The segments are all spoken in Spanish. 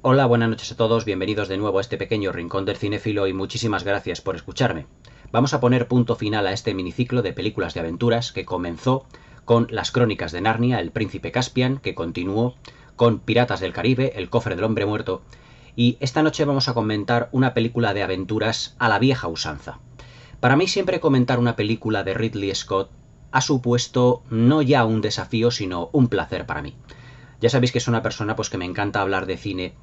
Hola, buenas noches a todos, bienvenidos de nuevo a este pequeño rincón del cinéfilo y muchísimas gracias por escucharme. Vamos a poner punto final a este miniciclo de películas de aventuras que comenzó con Las Crónicas de Narnia, El Príncipe Caspian, que continuó con Piratas del Caribe, El Cofre del Hombre Muerto, y esta noche vamos a comentar una película de aventuras a la vieja usanza. Para mí siempre comentar una película de Ridley Scott ha supuesto no ya un desafío, sino un placer para mí. Ya sabéis que es una persona pues que me encanta hablar de cine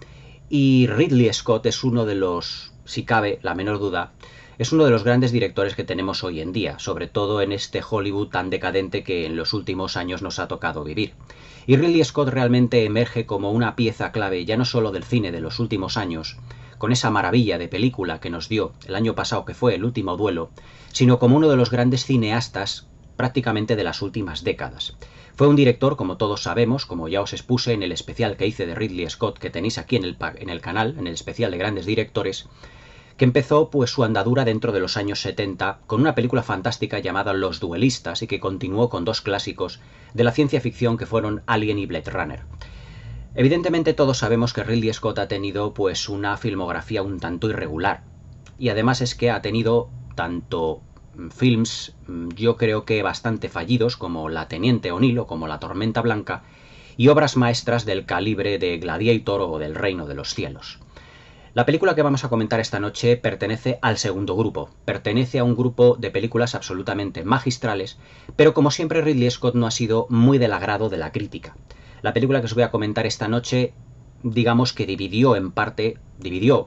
y Ridley Scott es uno de los, si cabe la menor duda, es uno de los grandes directores que tenemos hoy en día, sobre todo en este Hollywood tan decadente que en los últimos años nos ha tocado vivir. Y Ridley Scott realmente emerge como una pieza clave ya no solo del cine de los últimos años, con esa maravilla de película que nos dio el año pasado que fue El Último Duelo, sino como uno de los grandes cineastas prácticamente de las últimas décadas. Fue un director, como todos sabemos, como ya os expuse en el especial que hice de Ridley Scott, que tenéis aquí en el canal, en el especial de grandes directores, que empezó pues su andadura dentro de los años 70 con una película fantástica llamada Los Duelistas y que continuó con dos clásicos de la ciencia ficción que fueron Alien y Blade Runner. Evidentemente todos sabemos que Ridley Scott ha tenido pues una filmografía un tanto irregular y además es que ha tenido tanto films yo creo que bastante fallidos como La Teniente O'Neill o como La Tormenta Blanca y obras maestras del calibre de Gladiator o del Reino de los Cielos. La película que vamos a comentar esta noche pertenece al segundo grupo, pertenece a un grupo de películas absolutamente magistrales, pero como siempre Ridley Scott no ha sido muy del agrado de la crítica. La película que os voy a comentar esta noche, digamos que dividió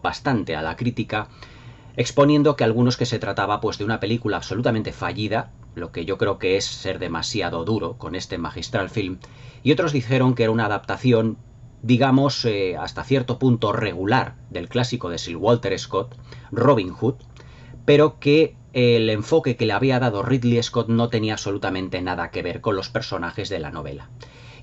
bastante a la crítica, exponiendo que algunos que se trataba pues de una película absolutamente fallida, lo que yo creo que es ser demasiado duro con este magistral film, y otros dijeron que era una adaptación digamos hasta cierto punto regular del clásico de Sir Walter Scott, Robin Hood, pero que el enfoque que le había dado Ridley Scott no tenía absolutamente nada que ver con los personajes de la novela.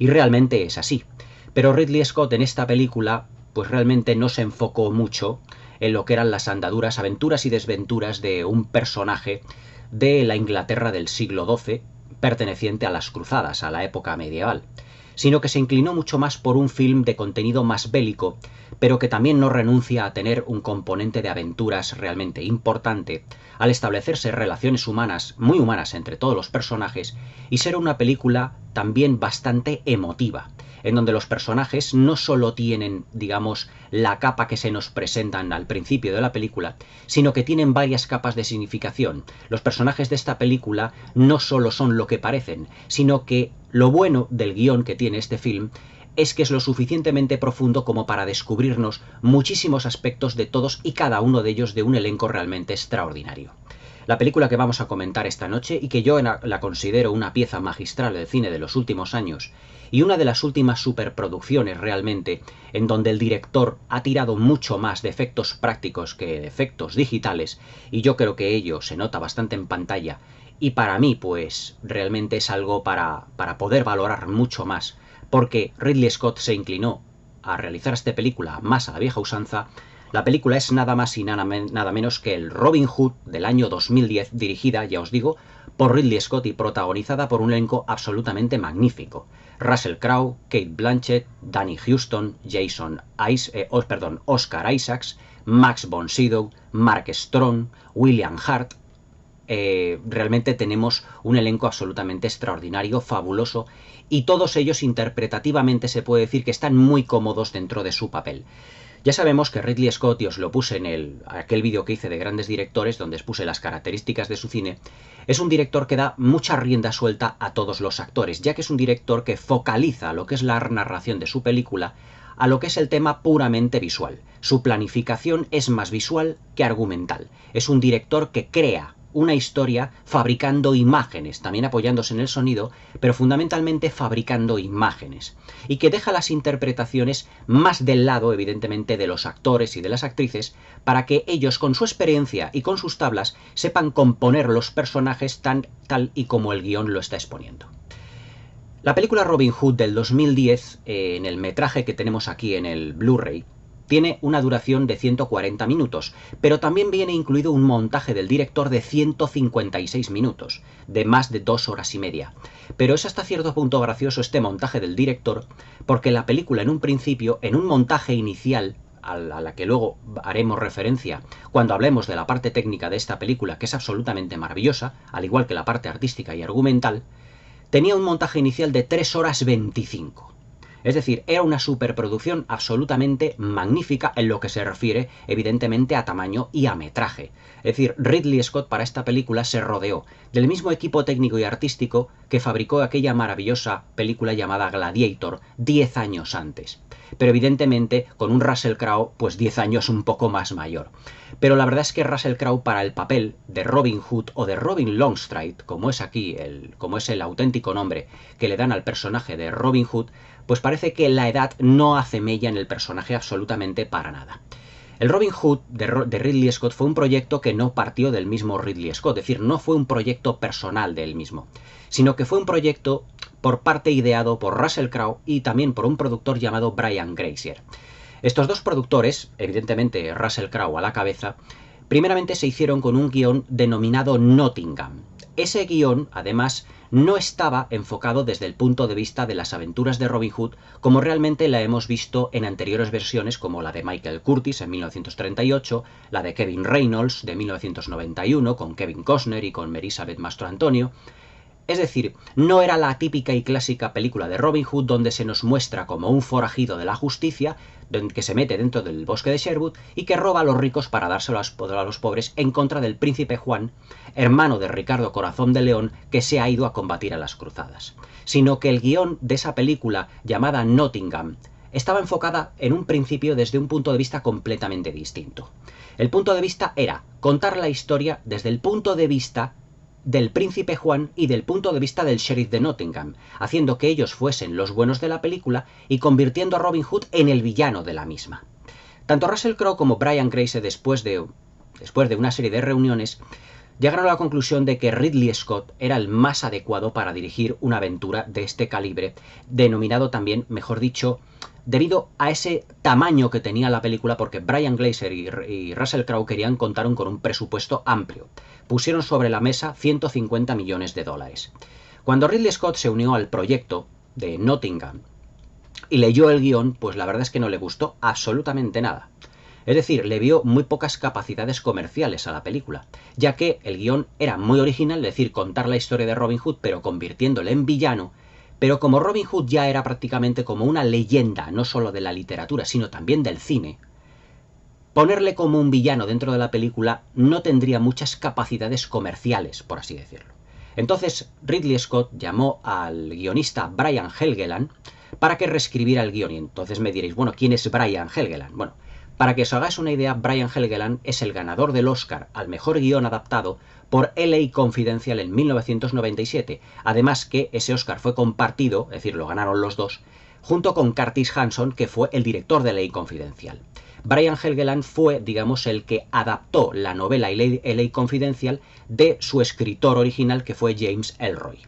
Y realmente es así. Pero Ridley Scott en esta película pues realmente no se enfocó mucho en lo que eran las andaduras, aventuras y desventuras de un personaje de la Inglaterra del siglo XII, perteneciente a las cruzadas, a la época medieval, sino que se inclinó mucho más por un film de contenido más bélico, pero que también no renuncia a tener un componente de aventuras realmente importante, al establecerse relaciones humanas, muy humanas entre todos los personajes, y ser una película también bastante emotiva, en donde los personajes no solo tienen, digamos, la capa que se nos presentan al principio de la película, sino que tienen varias capas de significación. Los personajes de esta película no solo son lo que parecen, sino que lo bueno del guión que tiene este film es que es lo suficientemente profundo como para descubrirnos muchísimos aspectos de todos y cada uno de ellos de un elenco realmente extraordinario. La película que vamos a comentar esta noche y que yo la considero una pieza magistral del cine de los últimos años y una de las últimas superproducciones realmente en donde el director ha tirado mucho más de efectos prácticos que de efectos digitales y yo creo que ello se nota bastante en pantalla y para mí pues realmente es algo para poder valorar mucho más porque Ridley Scott se inclinó a realizar esta película más a la vieja usanza. La película es nada más y nada menos que el Robin Hood del año 2010, dirigida, ya os digo, por Ridley Scott y protagonizada por un elenco absolutamente magnífico. Russell Crowe, Cate Blanchett, Danny Huston, Oscar Isaacs, Max von Sydow, Mark Strong, William Hart. Realmente tenemos un elenco absolutamente extraordinario, fabuloso, y todos ellos interpretativamente se puede decir que están muy cómodos dentro de su papel. Ya sabemos que Ridley Scott, y os lo puse en aquel vídeo que hice de grandes directores, donde expuse las características de su cine, es un director que da mucha rienda suelta a todos los actores, ya que es un director que focaliza lo que es la narración de su película a lo que es el tema puramente visual. Su planificación es más visual que argumental. Es un director que crea una historia fabricando imágenes, también apoyándose en el sonido, pero fundamentalmente fabricando imágenes, y que deja las interpretaciones más del lado, evidentemente, de los actores y de las actrices, para que ellos, con su experiencia y con sus tablas, sepan componer los personajes tal y como el guión lo está exponiendo. La película Robin Hood del 2010, en el metraje que tenemos aquí en el Blu-ray, tiene una duración de 140 minutos, pero también viene incluido un montaje del director de 156 minutos, de más de 2 horas y media. Pero es hasta cierto punto gracioso este montaje del director, porque la película en un principio, en un montaje inicial, a la que luego haremos referencia cuando hablemos de la parte técnica de esta película, que es absolutamente maravillosa, al igual que la parte artística y argumental, tenía un montaje inicial de 3 horas 25. Es decir, era una superproducción absolutamente magnífica en lo que se refiere, evidentemente, a tamaño y a metraje. Es decir, Ridley Scott para esta película se rodeó del mismo equipo técnico y artístico que fabricó aquella maravillosa película llamada Gladiator 10 años antes. Pero evidentemente con un Russell Crowe pues 10 años un poco más mayor. Pero la verdad es que Russell Crowe para el papel de Robin Hood o de Robin Longstride, como es aquí como es el auténtico nombre que le dan al personaje de Robin Hood, pues parece que la edad no hace mella en el personaje absolutamente para nada. El Robin Hood de Ridley Scott fue un proyecto que no partió del mismo Ridley Scott, es decir, no fue un proyecto personal de él mismo, sino que fue un proyecto por parte ideado por Russell Crowe y también por un productor llamado Brian Grazer. Estos dos productores, evidentemente Russell Crowe a la cabeza, primeramente se hicieron con un guión denominado Nottingham. Ese guión, además, no estaba enfocado desde el punto de vista de las aventuras de Robin Hood como realmente la hemos visto en anteriores versiones como la de Michael Curtis en 1938, la de Kevin Reynolds de 1991 con Kevin Costner y con Elizabeth Mastro-Antonio. Es decir, no era la típica y clásica película de Robin Hood donde se nos muestra como un forajido de la justicia, que se mete dentro del bosque de Sherwood y que roba a los ricos para dárselo a los pobres en contra del príncipe Juan, hermano de Ricardo Corazón de León, que se ha ido a combatir a las cruzadas. Sino que el guión de esa película llamada Nottingham estaba enfocada en un principio desde un punto de vista completamente distinto. El punto de vista era contar la historia desde el punto de vista del príncipe Juan y del punto de vista del sheriff de Nottingham, haciendo que ellos fuesen los buenos de la película y convirtiendo a Robin Hood en el villano de la misma. Tanto Russell Crowe como Brian Grazer, después de una serie de reuniones, llegaron a la conclusión de que Ridley Scott era el más adecuado para dirigir una aventura de este calibre, denominado también, mejor dicho, debido a ese tamaño que tenía la película, porque Brian Grazer y Russell Crowe querían contar con un presupuesto amplio. Pusieron sobre la mesa 150 millones de dólares. Cuando Ridley Scott se unió al proyecto de Nottingham y leyó el guión, pues la verdad es que no le gustó absolutamente nada. Es decir, le vio muy pocas capacidades comerciales a la película, ya que el guión era muy original, es decir, contar la historia de Robin Hood pero convirtiéndole en villano, pero como Robin Hood ya era prácticamente como una leyenda, no solo de la literatura, sino también del cine, ponerle como un villano dentro de la película no tendría muchas capacidades comerciales, por así decirlo. Entonces Ridley Scott llamó al guionista Brian Helgeland para que reescribiera el guión. Y entonces me diréis, bueno, ¿quién es Brian Helgeland? Bueno, para que os hagáis una idea, Brian Helgeland es el ganador del Oscar al mejor guión adaptado por LA Confidential en 1997. Además que ese Oscar fue compartido, es decir, lo ganaron los dos, junto con Curtis Hanson, que fue el director de LA Confidential. Brian Helgeland fue, digamos, el que adaptó la novela LA Confidential de su escritor original, que fue James Ellroy.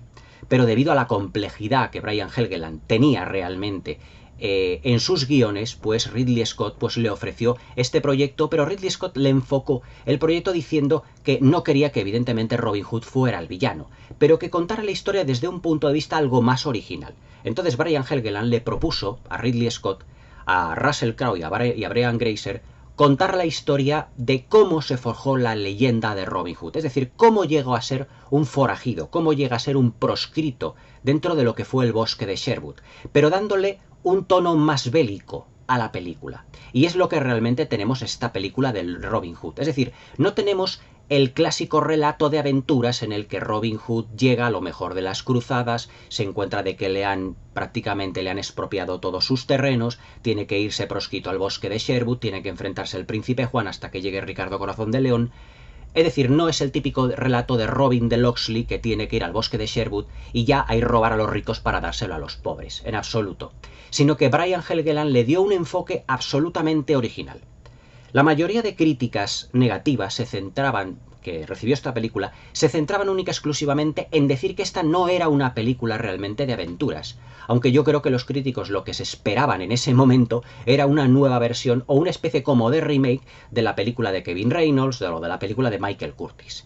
Pero debido a la complejidad que Brian Helgeland tenía realmente en sus guiones, pues Ridley Scott pues le ofreció este proyecto, pero Ridley Scott le enfocó el proyecto diciendo que no quería que evidentemente Robin Hood fuera el villano, pero que contara la historia desde un punto de vista algo más original. Entonces Brian Helgeland le propuso a Ridley Scott, a Russell Crowe y a Brian Grazer contar la historia de cómo se forjó la leyenda de Robin Hood, es decir, cómo llegó a ser un forajido, cómo llega a ser un proscrito dentro de lo que fue el bosque de Sherwood, pero dándole un tono más bélico a la película. Y es lo que realmente tenemos esta película del Robin Hood. Es decir, no tenemos el clásico relato de aventuras en el que Robin Hood llega a lo mejor de las cruzadas, se encuentra de que prácticamente le han expropiado todos sus terrenos, tiene que irse proscrito al bosque de Sherwood, tiene que enfrentarse al príncipe Juan hasta que llegue Ricardo Corazón de León. Es decir, no es el típico relato de Robin de Locksley que tiene que ir al bosque de Sherwood y ya hay robar a los ricos para dárselo a los pobres, en absoluto. Sino que Brian Helgeland le dio un enfoque absolutamente original. La mayoría de críticas negativas se centraban que recibió esta película, se centraban única y exclusivamente en decir que esta no era una película realmente de aventuras, aunque yo creo que los críticos lo que se esperaban en ese momento era una nueva versión o una especie como de remake de la película de Kevin Reynolds o de la película de Michael Curtis.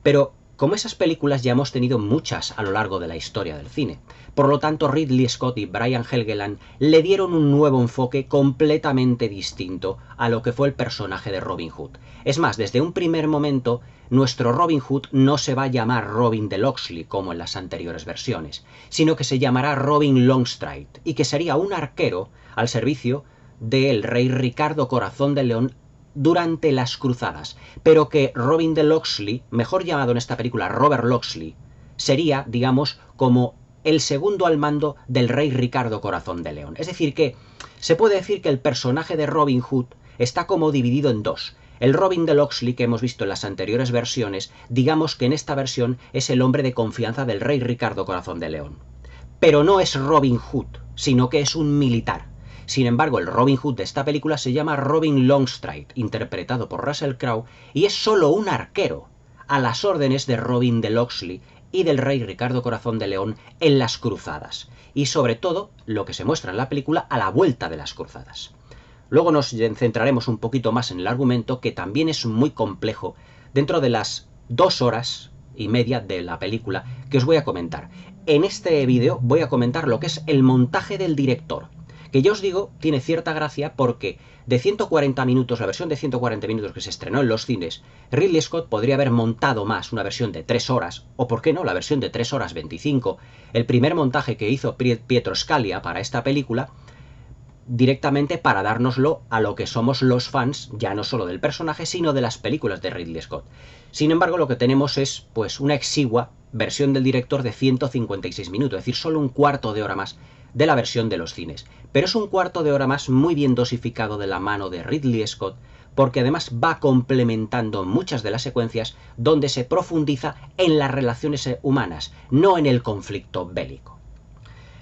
Pero como esas películas ya hemos tenido muchas a lo largo de la historia del cine, por lo tanto Ridley Scott y Brian Helgeland le dieron un nuevo enfoque completamente distinto a lo que fue el personaje de Robin Hood. Es más, desde un primer momento, nuestro Robin Hood no se va a llamar Robin de Locksley como en las anteriores versiones, sino que se llamará Robin Longstreet y que sería un arquero al servicio del rey Ricardo Corazón de León durante las cruzadas, pero que Robin de Locksley, mejor llamado en esta película Robert Locksley, sería, digamos, como el segundo al mando del rey Ricardo Corazón de León. Es decir, que se puede decir que el personaje de Robin Hood está como dividido en dos. El Robin de Locksley que hemos visto en las anteriores versiones, digamos que en esta versión es el hombre de confianza del rey Ricardo Corazón de León. Pero no es Robin Hood, sino que es un militar. Sin embargo, el Robin Hood de esta película se llama Robin Longstreet, interpretado por Russell Crowe, y es solo un arquero, a las órdenes de Robin de Locksley y del rey Ricardo Corazón de León en las cruzadas, y sobre todo, lo que se muestra en la película a la vuelta de las cruzadas. Luego nos centraremos un poquito más en el argumento, que también es muy complejo, dentro de las 2 horas y media de la película que os voy a comentar. En este vídeo voy a comentar lo que es el montaje del director, que ya os digo, tiene cierta gracia porque de 140 minutos, la versión de 140 minutos que se estrenó en los cines, Ridley Scott podría haber montado más, una versión de 3 horas, o por qué no, la versión de 3 horas 25, el primer montaje que hizo Pietro Scalia para esta película, directamente para dárnoslo a lo que somos los fans, ya no solo del personaje, sino de las películas de Ridley Scott. Sin embargo, lo que tenemos es pues una exigua versión del director de 156 minutos, es decir, solo un cuarto de hora más de la versión de los cines. Pero es un cuarto de hora más muy bien dosificado de la mano de Ridley Scott, porque además va complementando muchas de las secuencias donde se profundiza en las relaciones humanas, no en el conflicto bélico.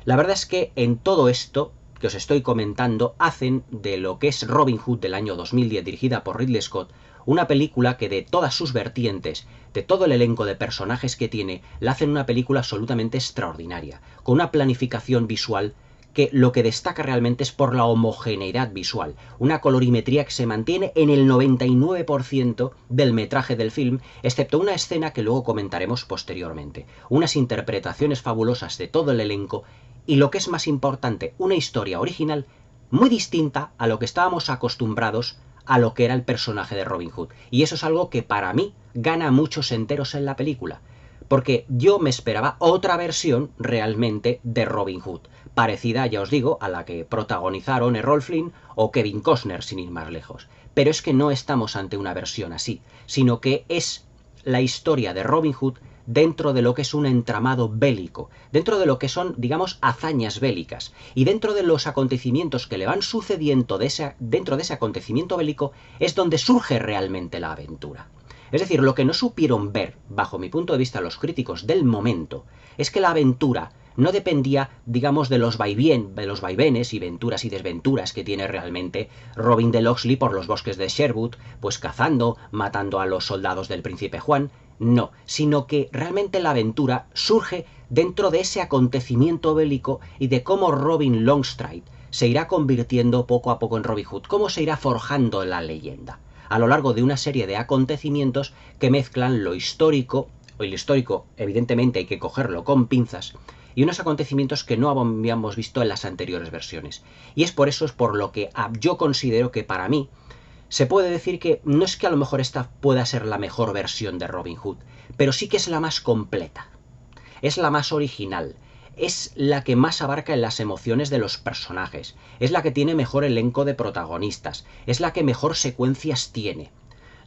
La verdad es que en todo esto que os estoy comentando hacen de lo que es Robin Hood del año 2010, dirigida por Ridley Scott, una película que de todas sus vertientes, de todo el elenco de personajes que tiene, la hacen una película absolutamente extraordinaria, con una planificación visual que lo que destaca realmente es por la homogeneidad visual, una colorimetría que se mantiene en el 99% del metraje del film, excepto una escena que luego comentaremos posteriormente, unas interpretaciones fabulosas de todo el elenco y lo que es más importante, una historia original muy distinta a lo que estábamos acostumbrados a lo que era el personaje de Robin Hood. Y eso es algo que para mí gana muchos enteros en la película, porque yo me esperaba otra versión realmente de Robin Hood, parecida, ya os digo, a la que protagonizaron Errol Flynn o Kevin Costner, sin ir más lejos. Pero es que no estamos ante una versión así, sino que es la historia de Robin Hood dentro de lo que es un entramado bélico, dentro de lo que son, digamos, hazañas bélicas, y dentro de los acontecimientos que le van sucediendo dentro de ese acontecimiento bélico es donde surge realmente la aventura. Es decir, lo que no supieron ver, bajo mi punto de vista, los críticos del momento, es que la aventura no dependía, digamos, de los vaivenes y venturas y desventuras que tiene realmente Robin de Locksley por los bosques de Sherwood, pues cazando, matando a los soldados del príncipe Juan. No, sino que realmente la aventura surge dentro de ese acontecimiento bélico y de cómo Robin Longstreet se irá convirtiendo poco a poco en Robin Hood, cómo se irá forjando la leyenda, a lo largo de una serie de acontecimientos que mezclan lo histórico, o el histórico evidentemente hay que cogerlo con pinzas, y unos acontecimientos que no habíamos visto en las anteriores versiones. Y es por eso por lo que yo considero que para mí se puede decir que no es que a lo mejor esta pueda ser la mejor versión de Robin Hood, pero sí que es la más completa, es la más original, es la que más abarca en las emociones de los personajes, es la que tiene mejor elenco de protagonistas, es la que mejor secuencias tiene.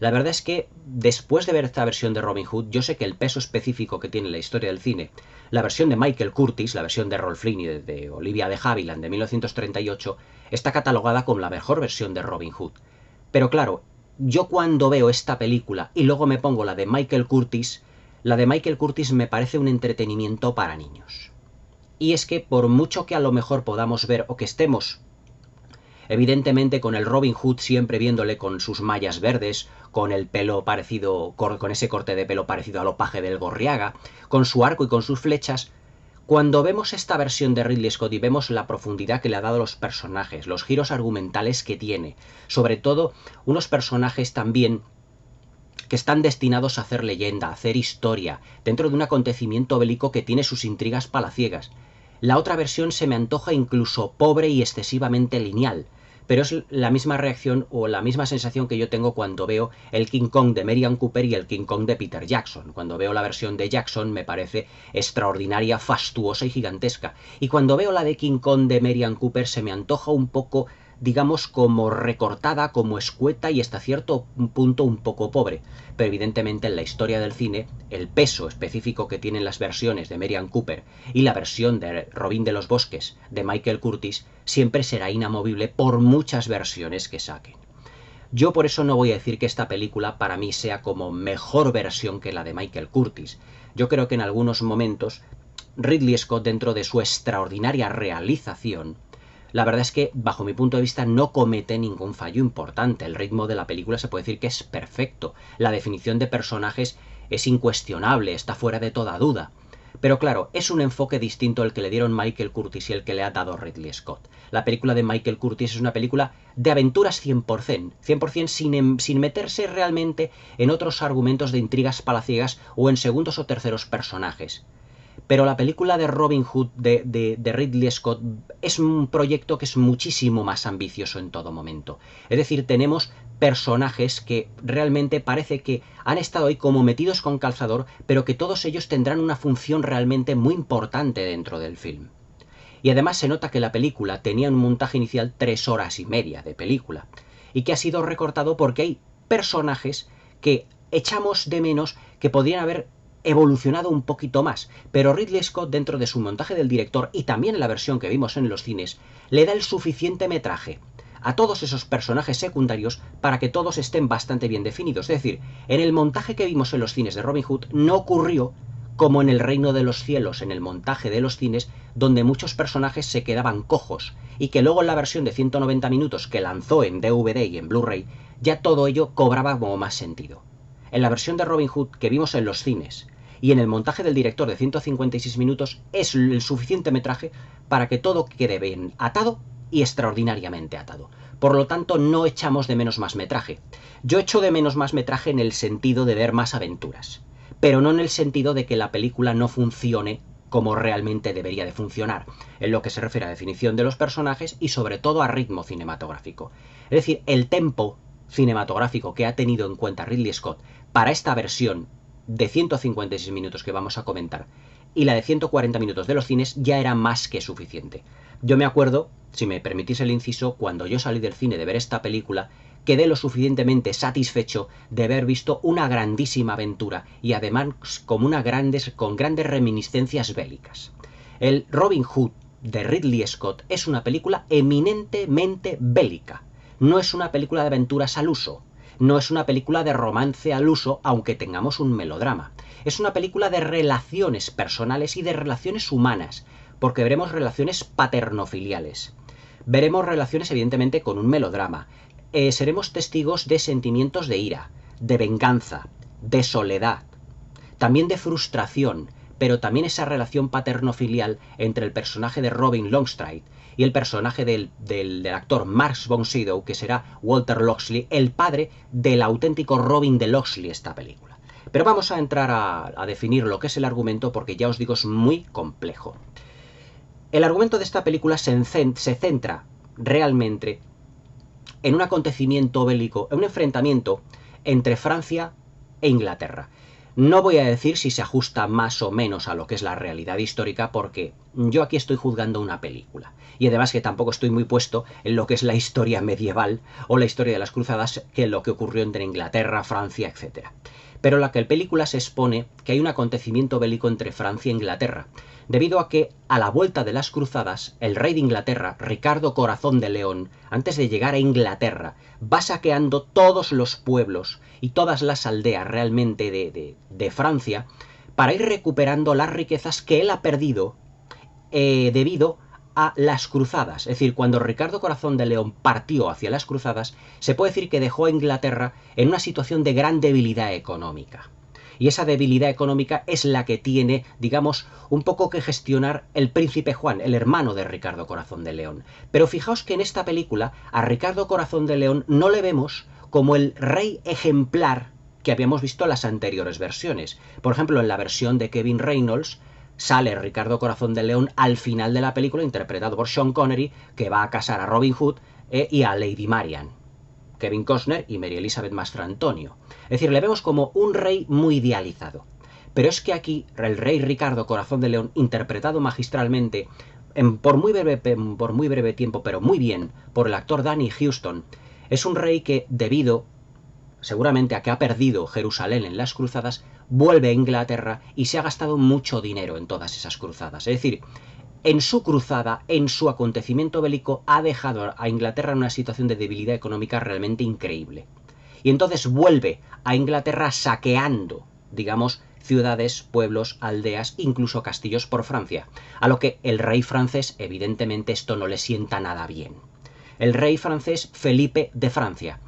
La verdad es que después de ver esta versión de Robin Hood, yo sé que el peso específico que tiene la historia del cine, la versión de Michael Curtis, la versión de Errol Flynn y de Olivia de Havilland de 1938, está catalogada como la mejor versión de Robin Hood. Pero claro, yo cuando veo esta película y luego me pongo la de Michael Curtis me parece un entretenimiento para niños. Y es que por mucho que a lo mejor podamos ver o que estemos Evidentemente con el Robin Hood siempre viéndole con sus mallas verdes, con el pelo parecido, con ese corte de pelo parecido a lo paje del Gorriaga, con su arco y con sus flechas. Cuando vemos esta versión de Ridley Scott y vemos la profundidad que le ha dado a los personajes, los giros argumentales que tiene, sobre todo unos personajes también que están destinados a hacer leyenda, a hacer historia, dentro de un acontecimiento bélico que tiene sus intrigas palaciegas. La otra versión se me antoja incluso pobre y excesivamente lineal, pero es la misma reacción o la misma sensación que yo tengo cuando veo el King Kong de Merian Cooper y el King Kong de Peter Jackson. Cuando veo la versión de Jackson me parece extraordinaria, fastuosa y gigantesca. Y cuando veo la de King Kong de Merian Cooper se me antoja un poco, digamos, como recortada, como escueta y hasta cierto punto un poco pobre. Pero evidentemente en la historia del cine, el peso específico que tienen las versiones de Merian Cooper y la versión de Robin de los Bosques de Michael Curtiz siempre será inamovible por muchas versiones que saquen. Yo por eso no voy a decir que esta película para mí sea como mejor versión que la de Michael Curtiz. Yo creo que en algunos momentos Ridley Scott, dentro de su extraordinaria realización, la verdad es que, bajo mi punto de vista, no comete ningún fallo importante. El ritmo de la película se puede decir que es perfecto. La definición de personajes es incuestionable, está fuera de toda duda. Pero claro, es un enfoque distinto al que le dieron Michael Curtiz y el que le ha dado Ridley Scott. La película de Michael Curtiz es una película de aventuras 100%, 100% sin meterse realmente en otros argumentos de intrigas palaciegas o en segundos o terceros personajes. Pero la película de Robin Hood de Ridley Scott es un proyecto que es muchísimo más ambicioso en todo momento. Es decir, tenemos personajes que realmente parece que han estado ahí como metidos con calzador, pero que todos ellos tendrán una función realmente muy importante dentro del film. Y además se nota que la película tenía un montaje inicial 3 horas y media de película, y que ha sido recortado porque hay personajes que echamos de menos que podrían haber evolucionado un poquito más, pero Ridley Scott, dentro de su montaje del director y también en la versión que vimos en los cines, le da el suficiente metraje a todos esos personajes secundarios para que todos estén bastante bien definidos. Es decir, en el montaje que vimos en los cines de Robin Hood no ocurrió como en el Reino de los Cielos, en el montaje de los cines, donde muchos personajes se quedaban cojos, y que luego en la versión de 190 minutos que lanzó en DVD y en Blu-ray, ya todo ello cobraba como más sentido. En la versión de Robin Hood que vimos en los cines y en el montaje del director de 156 minutos es el suficiente metraje para que todo quede bien atado y extraordinariamente atado. Por lo tanto, no echamos de menos más metraje. Yo echo de menos más metraje en el sentido de ver más aventuras, pero no en el sentido de que la película no funcione como realmente debería de funcionar, en lo que se refiere a definición de los personajes y sobre todo a ritmo cinematográfico. Es decir, el tempo cinematográfico que ha tenido en cuenta Ridley Scott para esta versión de 156 minutos que vamos a comentar y la de 140 minutos de los cines ya era más que suficiente. Yo me acuerdo, si me permitís el inciso, cuando yo salí del cine de ver esta película, quedé lo suficientemente satisfecho de haber visto una grandísima aventura y además con grandes reminiscencias bélicas. El Robin Hood de Ridley Scott es una película eminentemente bélica. No es una película de aventuras al uso. No es una película de romance al uso, aunque tengamos un melodrama. Es una película de relaciones personales y de relaciones humanas, porque veremos relaciones paternofiliales. Veremos relaciones evidentemente con un melodrama. Seremos testigos de sentimientos de ira, de venganza, de soledad, también de frustración, pero también esa relación paterno-filial entre el personaje de Robin Longstride y el personaje del actor Max von Sydow, que será Walter Loxley, el padre del auténtico Robin de Loxley, esta película. Pero vamos a entrar a definir lo que es el argumento, porque ya os digo, es muy complejo. El argumento de esta película se centra realmente en un acontecimiento bélico, en un enfrentamiento entre Francia e Inglaterra. No voy a decir si se ajusta más o menos a lo que es la realidad histórica, porque yo aquí estoy juzgando una película. Y además que tampoco estoy muy puesto en lo que es la historia medieval o la historia de las cruzadas, que es lo que ocurrió entre Inglaterra, Francia, etc. Pero la que el película se expone que hay un acontecimiento bélico entre Francia e Inglaterra, debido a que, a la vuelta de las cruzadas, el rey de Inglaterra, Ricardo Corazón de León, antes de llegar a Inglaterra, va saqueando todos los pueblos y todas las aldeas realmente de Francia, para ir recuperando las riquezas que él ha perdido debido a las cruzadas. Es decir, cuando Ricardo Corazón de León partió hacia las cruzadas, se puede decir que dejó a Inglaterra en una situación de gran debilidad económica. Y esa debilidad económica es la que tiene, digamos, un poco que gestionar el príncipe Juan, el hermano de Ricardo Corazón de León. Pero fijaos que en esta película a Ricardo Corazón de León no le vemos como el rey ejemplar que habíamos visto en las anteriores versiones. Por ejemplo, en la versión de Kevin Reynolds sale Ricardo Corazón de León al final de la película, interpretado por Sean Connery, que va a casar a Robin Hood y a Lady Marian. Kevin Costner y Mary Elizabeth Mastrantonio. Es decir, le vemos como un rey muy idealizado. Pero es que aquí el rey Ricardo Corazón de León, interpretado magistralmente, por muy breve tiempo, pero muy bien, por el actor Danny Huston, es un rey que, debido seguramente a que ha perdido Jerusalén en las cruzadas, vuelve a Inglaterra y se ha gastado mucho dinero en todas esas cruzadas. Es decir, en su cruzada, en su acontecimiento bélico, ha dejado a Inglaterra en una situación de debilidad económica realmente increíble. Y entonces vuelve a Inglaterra saqueando, digamos, ciudades, pueblos, aldeas, incluso castillos por Francia. A lo que el rey francés, evidentemente, esto no le sienta nada bien. El rey francés Felipe de Francia.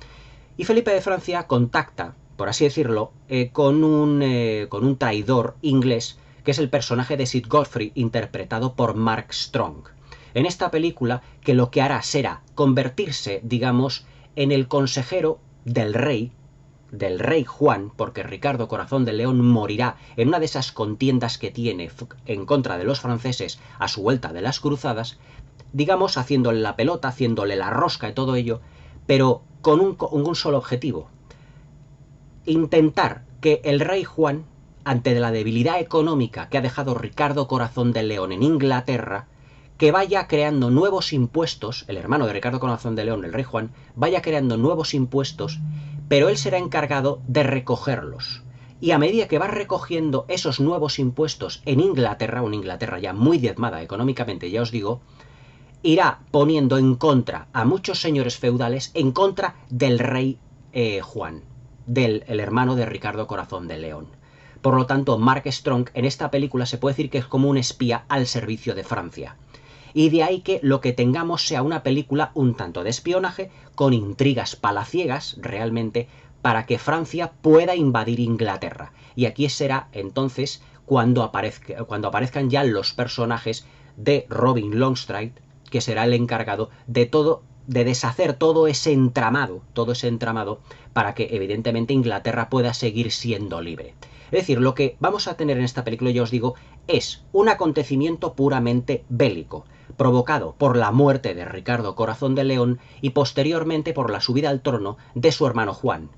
Y Felipe de Francia contacta, por así decirlo, con un traidor inglés, que es el personaje de Sid Godfrey, interpretado por Mark Strong. En esta película, que lo que hará será convertirse, digamos, en el consejero del rey Juan, porque Ricardo Corazón de León morirá en una de esas contiendas que tiene en contra de los franceses a su vuelta de las cruzadas, digamos, haciéndole la pelota, haciéndole la rosca y todo ello, pero con un solo objetivo: intentar que el rey Juan, ante la debilidad económica que ha dejado Ricardo Corazón de León en Inglaterra, que vaya creando nuevos impuestos, el hermano de Ricardo Corazón de León, el rey Juan, vaya creando nuevos impuestos, pero él será encargado de recogerlos. Y a medida que va recogiendo esos nuevos impuestos en Inglaterra, una Inglaterra ya muy diezmada económicamente, ya os digo, irá poniendo en contra a muchos señores feudales en contra del rey Juan, el hermano de Ricardo Corazón de León. Por lo tanto, Mark Strong en esta película se puede decir que es como un espía al servicio de Francia. Y de ahí que lo que tengamos sea una película un tanto de espionaje, con intrigas palaciegas realmente, para que Francia pueda invadir Inglaterra. Y aquí será entonces cuando aparezcan ya los personajes de Robin Longstreet, que será el encargado de deshacer todo ese entramado, para que evidentemente Inglaterra pueda seguir siendo libre. Es decir, lo que vamos a tener en esta película, ya os digo, es un acontecimiento puramente bélico, provocado por la muerte de Ricardo Corazón de León y posteriormente por la subida al trono de su hermano Juan,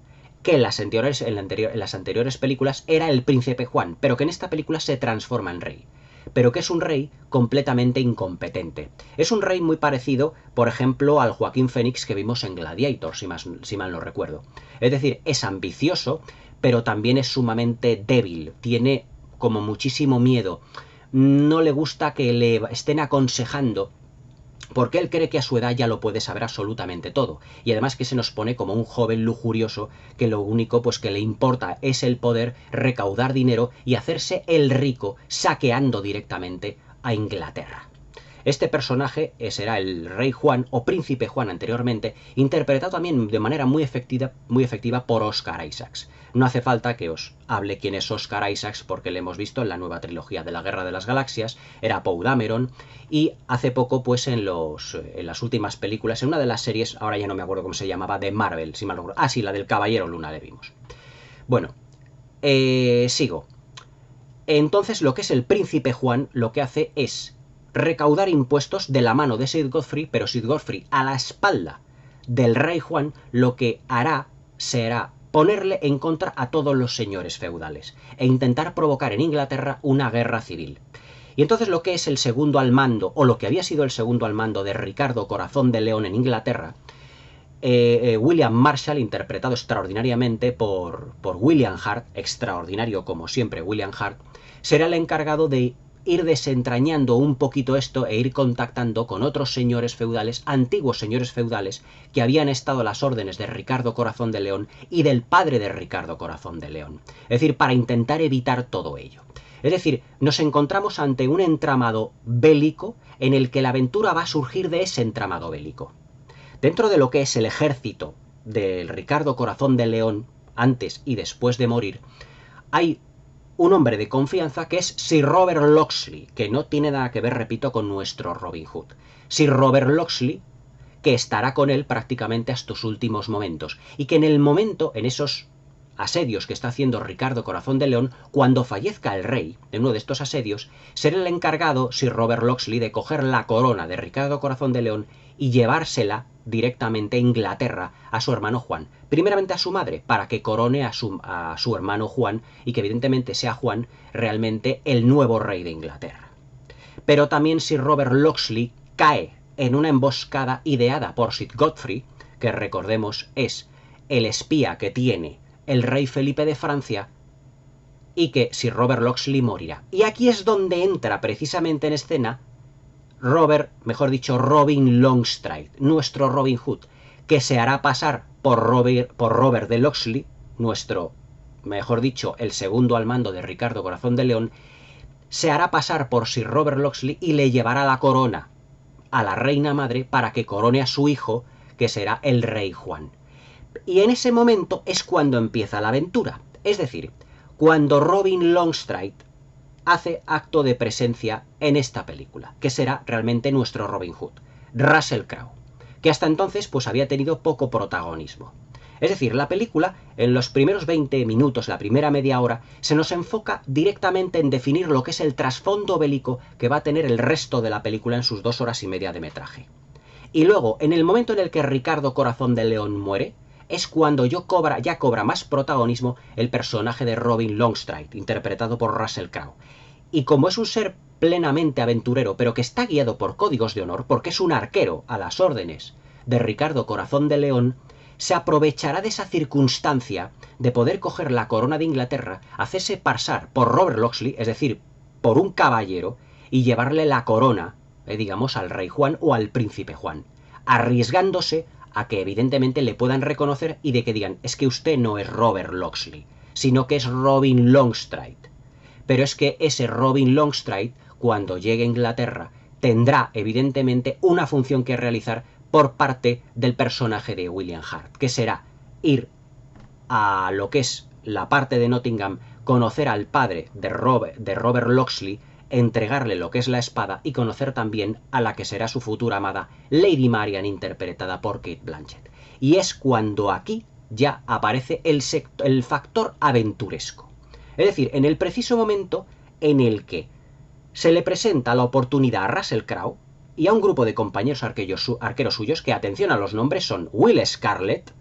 que en las anteriores películas era el príncipe Juan, pero que en esta película se transforma en rey. Pero que es un rey completamente incompetente. Es un rey muy parecido, por ejemplo, al Joaquín Phoenix que vimos en Gladiator, si mal no recuerdo. Es decir, es ambicioso, pero también es sumamente débil, tiene como muchísimo miedo, no le gusta que le estén aconsejando, porque él cree que a su edad ya lo puede saber absolutamente todo, y además que se nos pone como un joven lujurioso que lo único pues que le importa es el poder, recaudar dinero y hacerse el rico saqueando directamente a Inglaterra. Este personaje será el rey Juan o príncipe Juan anteriormente, interpretado también de manera muy efectiva por Oscar Isaacs. No hace falta que os hable quién es Oscar Isaacs porque le hemos visto en la nueva trilogía de la Guerra de las Galaxias, era Poe Dameron, y hace poco pues en las últimas películas, en una de las series, ahora ya no me acuerdo cómo se llamaba, de Marvel, si mal recuerdo. Ah, sí, la del Caballero Luna le vimos. Bueno, sigo. Entonces lo que es el príncipe Juan lo que hace es recaudar impuestos de la mano de Sid Godfrey, pero Sid Godfrey a la espalda del rey Juan lo que hará será ponerle en contra a todos los señores feudales e intentar provocar en Inglaterra una guerra civil. Y entonces lo que es el segundo al mando, o lo que había sido el segundo al mando de Ricardo Corazón de León en Inglaterra, William Marshall, interpretado extraordinariamente por William Hart, extraordinario como siempre William Hart, será el encargado de ir desentrañando un poquito esto e ir contactando con otros señores feudales, antiguos señores feudales, que habían estado a las órdenes de Ricardo Corazón de León y del padre de Ricardo Corazón de León. Es decir, para intentar evitar todo ello. Es decir, nos encontramos ante un entramado bélico en el que la aventura va a surgir de ese entramado bélico. Dentro de lo que es el ejército del Ricardo Corazón de León, antes y después de morir, hay un hombre de confianza que es Sir Robert Locksley, que no tiene nada que ver, repito, con nuestro Robin Hood. Sir Robert Locksley, que estará con él prácticamente hasta sus últimos momentos, y que en el momento, en esos asedios que está haciendo Ricardo Corazón de León, cuando fallezca el rey en uno de estos asedios, será el encargado, Sir Robert Locksley, de coger la corona de Ricardo Corazón de León y llevársela directamente a Inglaterra a su hermano Juan. Primeramente a su madre, para que corone a su hermano Juan y que evidentemente sea Juan realmente el nuevo rey de Inglaterra. Pero también Sir Robert Locksley cae en una emboscada ideada por Sir Godfrey, que recordemos es el espía que tiene el rey Felipe de Francia, y que Sir Robert Locksley morirá. Y aquí es donde entra precisamente en escena Robin Longstreet, nuestro Robin Hood, que se hará pasar por Robert de Locksley, el segundo al mando de Ricardo Corazón de León, se hará pasar por Sir Robert Locksley y le llevará la corona a la reina madre para que corone a su hijo, que será el rey Juan. Y en ese momento es cuando empieza la aventura, es decir, cuando Robin Longstreet hace acto de presencia en esta película, que será realmente nuestro Robin Hood, Russell Crowe, que hasta entonces pues había tenido poco protagonismo. Es decir, la película, en los primeros 20 minutos, la primera media hora, se nos enfoca directamente en definir lo que es el trasfondo bélico que va a tener el resto de la película en sus 2 horas y media de metraje. Y luego, en el momento en el que Ricardo Corazón de León muere, es cuando ya cobra más protagonismo el personaje de Robin Longstreet, interpretado por Russell Crowe. Y como es un ser plenamente aventurero, pero que está guiado por códigos de honor, porque es un arquero a las órdenes de Ricardo Corazón de León, se aprovechará de esa circunstancia de poder coger la corona de Inglaterra, hacerse pasar por Robert Locksley, es decir, por un caballero, y llevarle la corona, digamos, al rey Juan o al príncipe Juan, arriesgándose a que evidentemente le puedan reconocer y de que digan, es que usted no es Robert Locksley, sino que es Robin Longstreet. Pero es que ese Robin Longstreet, cuando llegue a Inglaterra, tendrá evidentemente una función que realizar por parte del personaje de William Hart, que será ir a lo que es la parte de Nottingham, conocer al padre de Robert Locksley, entregarle lo que es la espada y conocer también a la que será su futura amada Lady Marian, interpretada por Cate Blanchett. Y es cuando aquí ya aparece el factor aventuresco. Es decir, en el preciso momento en el que se le presenta la oportunidad a Russell Crowe y a un grupo de compañeros arqueros suyos, que atención a los nombres, son Will Scarlet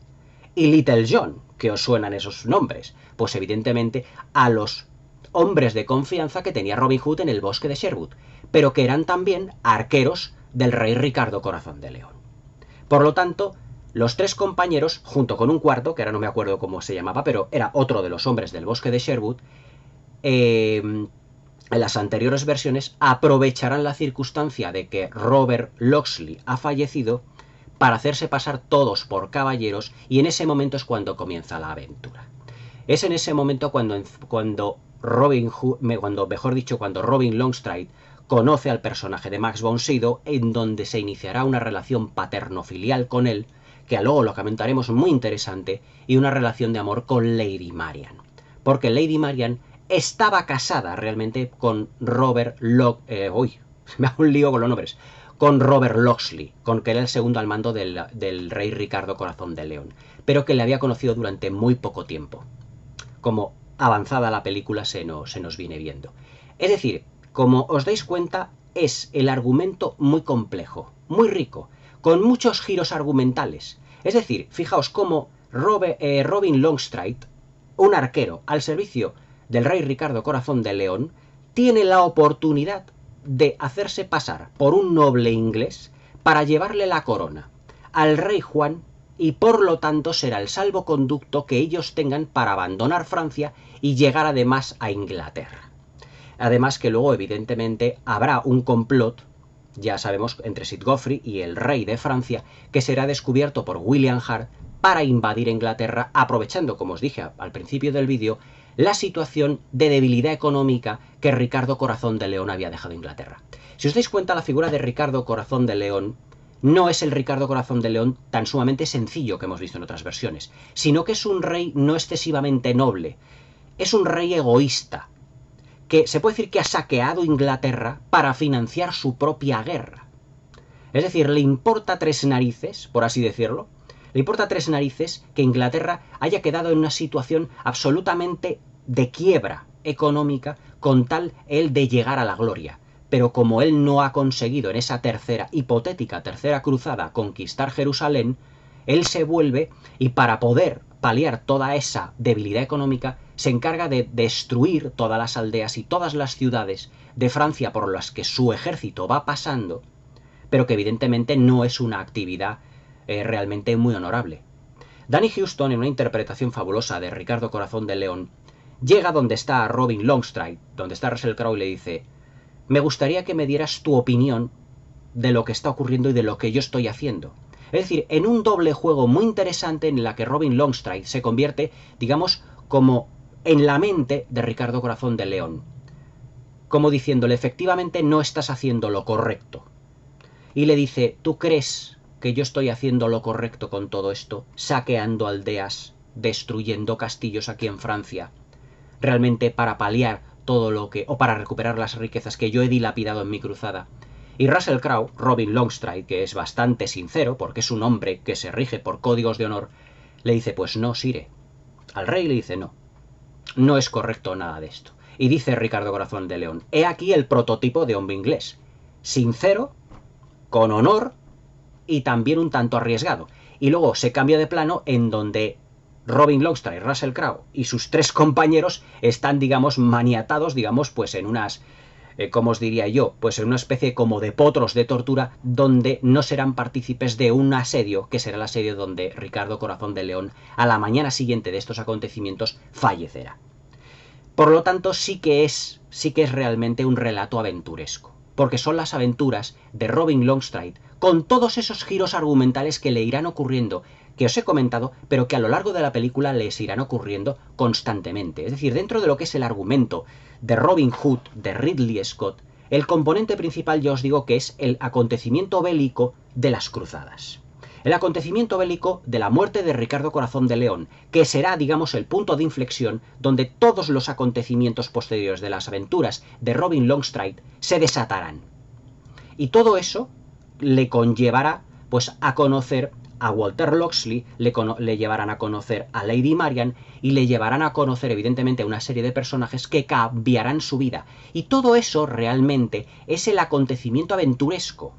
y Little John, que os suenan esos nombres, pues evidentemente a los hombres de confianza que tenía Robin Hood en el bosque de Sherwood, pero que eran también arqueros del rey Ricardo Corazón de León. Por lo tanto, los 3 compañeros, junto con un cuarto, que ahora no me acuerdo cómo se llamaba, pero era otro de los hombres del bosque de Sherwood, en las anteriores versiones aprovecharán la circunstancia de que Robert Locksley ha fallecido para hacerse pasar todos por caballeros, y en ese momento es cuando comienza la aventura. Es en ese momento cuando Robin Longstreet conoce al personaje de Max von Sydow, en donde se iniciará una relación paterno-filial con él, que luego lo comentaremos, muy interesante, y una relación de amor con Lady Marian. Porque Lady Marian estaba casada realmente con Robert Locksley, con que era el segundo al mando del rey Ricardo Corazón de León, pero que le había conocido durante muy poco tiempo, como avanzada la película se nos viene viendo. Es decir, como os dais cuenta, es el argumento muy complejo, muy rico, con muchos giros argumentales. Es decir, fijaos cómo Robin Longstreet, un arquero al servicio del rey Ricardo Corazón de León, tiene la oportunidad de hacerse pasar por un noble inglés para llevarle la corona al rey Juan, y por lo tanto será el salvoconducto que ellos tengan para abandonar Francia y llegar además a Inglaterra. Además que luego evidentemente habrá un complot, ya sabemos, entre Sir Godfrey y el rey de Francia, que será descubierto por William Hart para invadir Inglaterra, aprovechando, como os dije al principio del vídeo, la situación de debilidad económica que Ricardo Corazón de León había dejado Inglaterra. Si os dais cuenta, la figura de Ricardo Corazón de León no es el Ricardo Corazón de León tan sumamente sencillo que hemos visto en otras versiones, sino que es un rey no excesivamente noble, es un rey egoísta, que se puede decir que ha saqueado Inglaterra para financiar su propia guerra. Es decir, le importa tres narices, por así decirlo, le importa tres narices que Inglaterra haya quedado en una situación absolutamente de quiebra económica con tal él de llegar a la gloria. Pero como él no ha conseguido en esa hipotética tercera cruzada conquistar Jerusalén, él se vuelve y para poder paliar toda esa debilidad económica se encarga de destruir todas las aldeas y todas las ciudades de Francia por las que su ejército va pasando, pero que evidentemente no es una actividad realmente muy honorable. Danny Huston, en una interpretación fabulosa de Ricardo Corazón de León, llega donde está Robin Longstreet, donde está Russell Crowe, y le dice: me gustaría que me dieras tu opinión de lo que está ocurriendo y de lo que yo estoy haciendo. Es decir, en un doble juego muy interesante en la que Robin Longstreet se convierte, digamos, como en la mente de Ricardo Corazón de León. Como diciéndole, efectivamente no estás haciendo lo correcto. Y le dice: ¿tú crees que yo estoy haciendo lo correcto con todo esto? Saqueando aldeas, destruyendo castillos aquí en Francia. Realmente para paliar todo lo que, o para recuperar las riquezas que yo he dilapidado en mi cruzada. Y Russell Crowe, Robin Longstreet, que es bastante sincero, porque es un hombre que se rige por códigos de honor, le dice: pues no, Sire. Al rey le dice: no, no es correcto nada de esto. Y dice Ricardo Corazón de León: he aquí el prototipo de hombre inglés, sincero, con honor y también un tanto arriesgado. Y luego se cambia de plano en donde Robin Longstreet, Russell Crowe y sus tres compañeros están, digamos, maniatados, digamos, pues en unas, ¿cómo os diría yo? Pues en una especie como de potros de tortura donde no serán partícipes de un asedio, que será el asedio donde Ricardo Corazón de León, a la mañana siguiente de estos acontecimientos, fallecerá. Por lo tanto, sí que es realmente un relato aventuresco, porque son las aventuras de Robin Longstreet con todos esos giros argumentales que le irán ocurriendo, que os he comentado, pero que a lo largo de la película les irán ocurriendo constantemente. Es decir, dentro de lo que es el argumento de Robin Hood, de Ridley Scott, el componente principal, yo os digo, que es el acontecimiento bélico de las cruzadas. El acontecimiento bélico de la muerte de Ricardo Corazón de León, que será, digamos, el punto de inflexión donde todos los acontecimientos posteriores de las aventuras de Robin Longstreet se desatarán. Y todo eso le conllevará, pues, a conocer a Walter Locksley, le llevarán a conocer a Lady Marian y le llevarán a conocer, evidentemente, a una serie de personajes que cambiarán su vida. Y todo eso realmente es el acontecimiento aventuresco.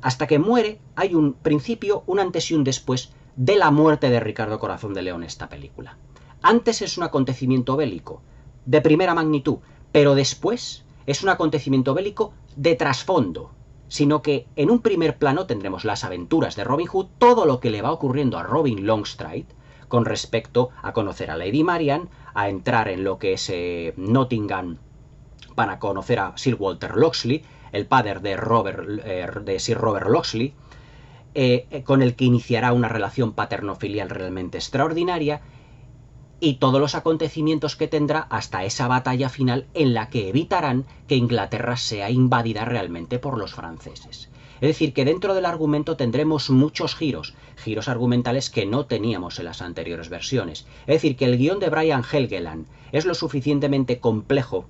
Hasta que muere, hay un principio, un antes y un después de la muerte de Ricardo Corazón de León, esta película. Antes es un acontecimiento bélico de primera magnitud, pero después es un acontecimiento bélico de trasfondo, sino que en un primer plano tendremos las aventuras de Robin Hood, todo lo que le va ocurriendo a Robin Longstreet con respecto a conocer a Lady Marian, a entrar en lo que es Nottingham para conocer a Sir Walter Locksley, el padre de Sir Robert Locksley, con el que iniciará una relación paterno-filial realmente extraordinaria, y todos los acontecimientos que tendrá hasta esa batalla final en la que evitarán que Inglaterra sea invadida realmente por los franceses. Es decir, que dentro del argumento tendremos muchos giros argumentales que no teníamos en las anteriores versiones. Es decir, que el guión de Brian Helgeland es lo suficientemente complejo,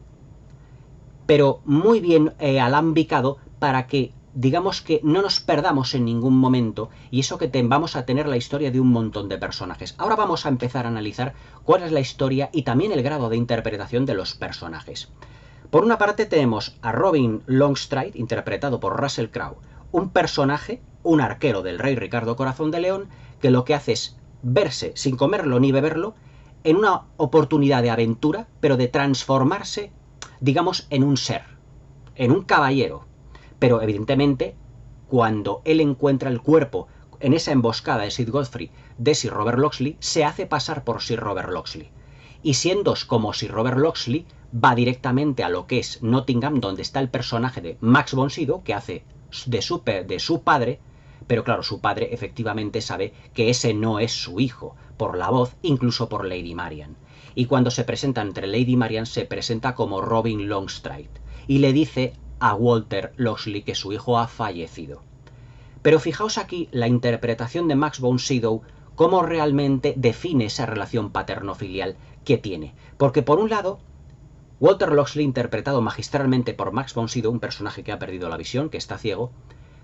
pero muy bien alambicado para que, digamos, que no nos perdamos en ningún momento, y eso que vamos a tener la historia de un montón de personajes. Ahora vamos a empezar a analizar cuál es la historia y también el grado de interpretación de los personajes. Por una parte tenemos a Robin Longstreet, interpretado por Russell Crowe, un personaje, un arquero del rey Ricardo Corazón de León, que lo que hace es verse, sin comerlo ni beberlo, en una oportunidad de aventura, pero de transformarse, digamos, en un ser, en un caballero. Pero evidentemente, cuando él encuentra el cuerpo en esa emboscada de Sir Godfrey de Sir Robert Locksley, se hace pasar por Sir Robert Locksley. Y siendo como Sir Robert Locksley, va directamente a lo que es Nottingham, donde está el personaje de Max von Sydow, que hace de su padre, pero claro, su padre efectivamente sabe que ese no es su hijo, por la voz, incluso por Lady Marian. y cuando se presenta entre Lady Marian se presenta como Robin Longstride y le dice a Walter Locksley que su hijo ha fallecido. Pero fijaos aquí la interpretación de Max von Sydow, cómo realmente define esa relación paterno-filial que tiene. Porque por un lado, Walter Locksley, interpretado magistralmente por Max von Sydow, un personaje que ha perdido la visión, que está ciego,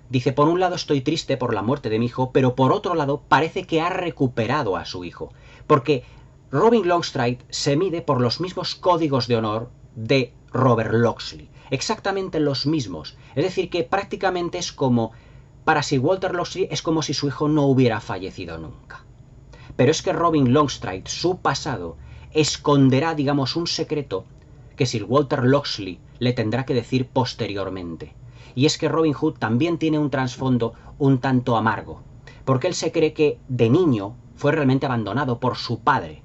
dice, por un lado estoy triste por la muerte de mi hijo, pero por otro lado parece que ha recuperado a su hijo. Porque Robin Longstride se mide por los mismos códigos de honor de Robert Locksley. Exactamente los mismos. Es decir, que prácticamente es como, para Sir Walter Locksley, es como si su hijo no hubiera fallecido nunca. Pero es que Robin Longstride, su pasado, esconderá, digamos, un secreto que Sir Walter Locksley le tendrá que decir posteriormente. Y es que Robin Hood también tiene un trasfondo un tanto amargo, porque él se cree que de niño fue realmente abandonado por su padre.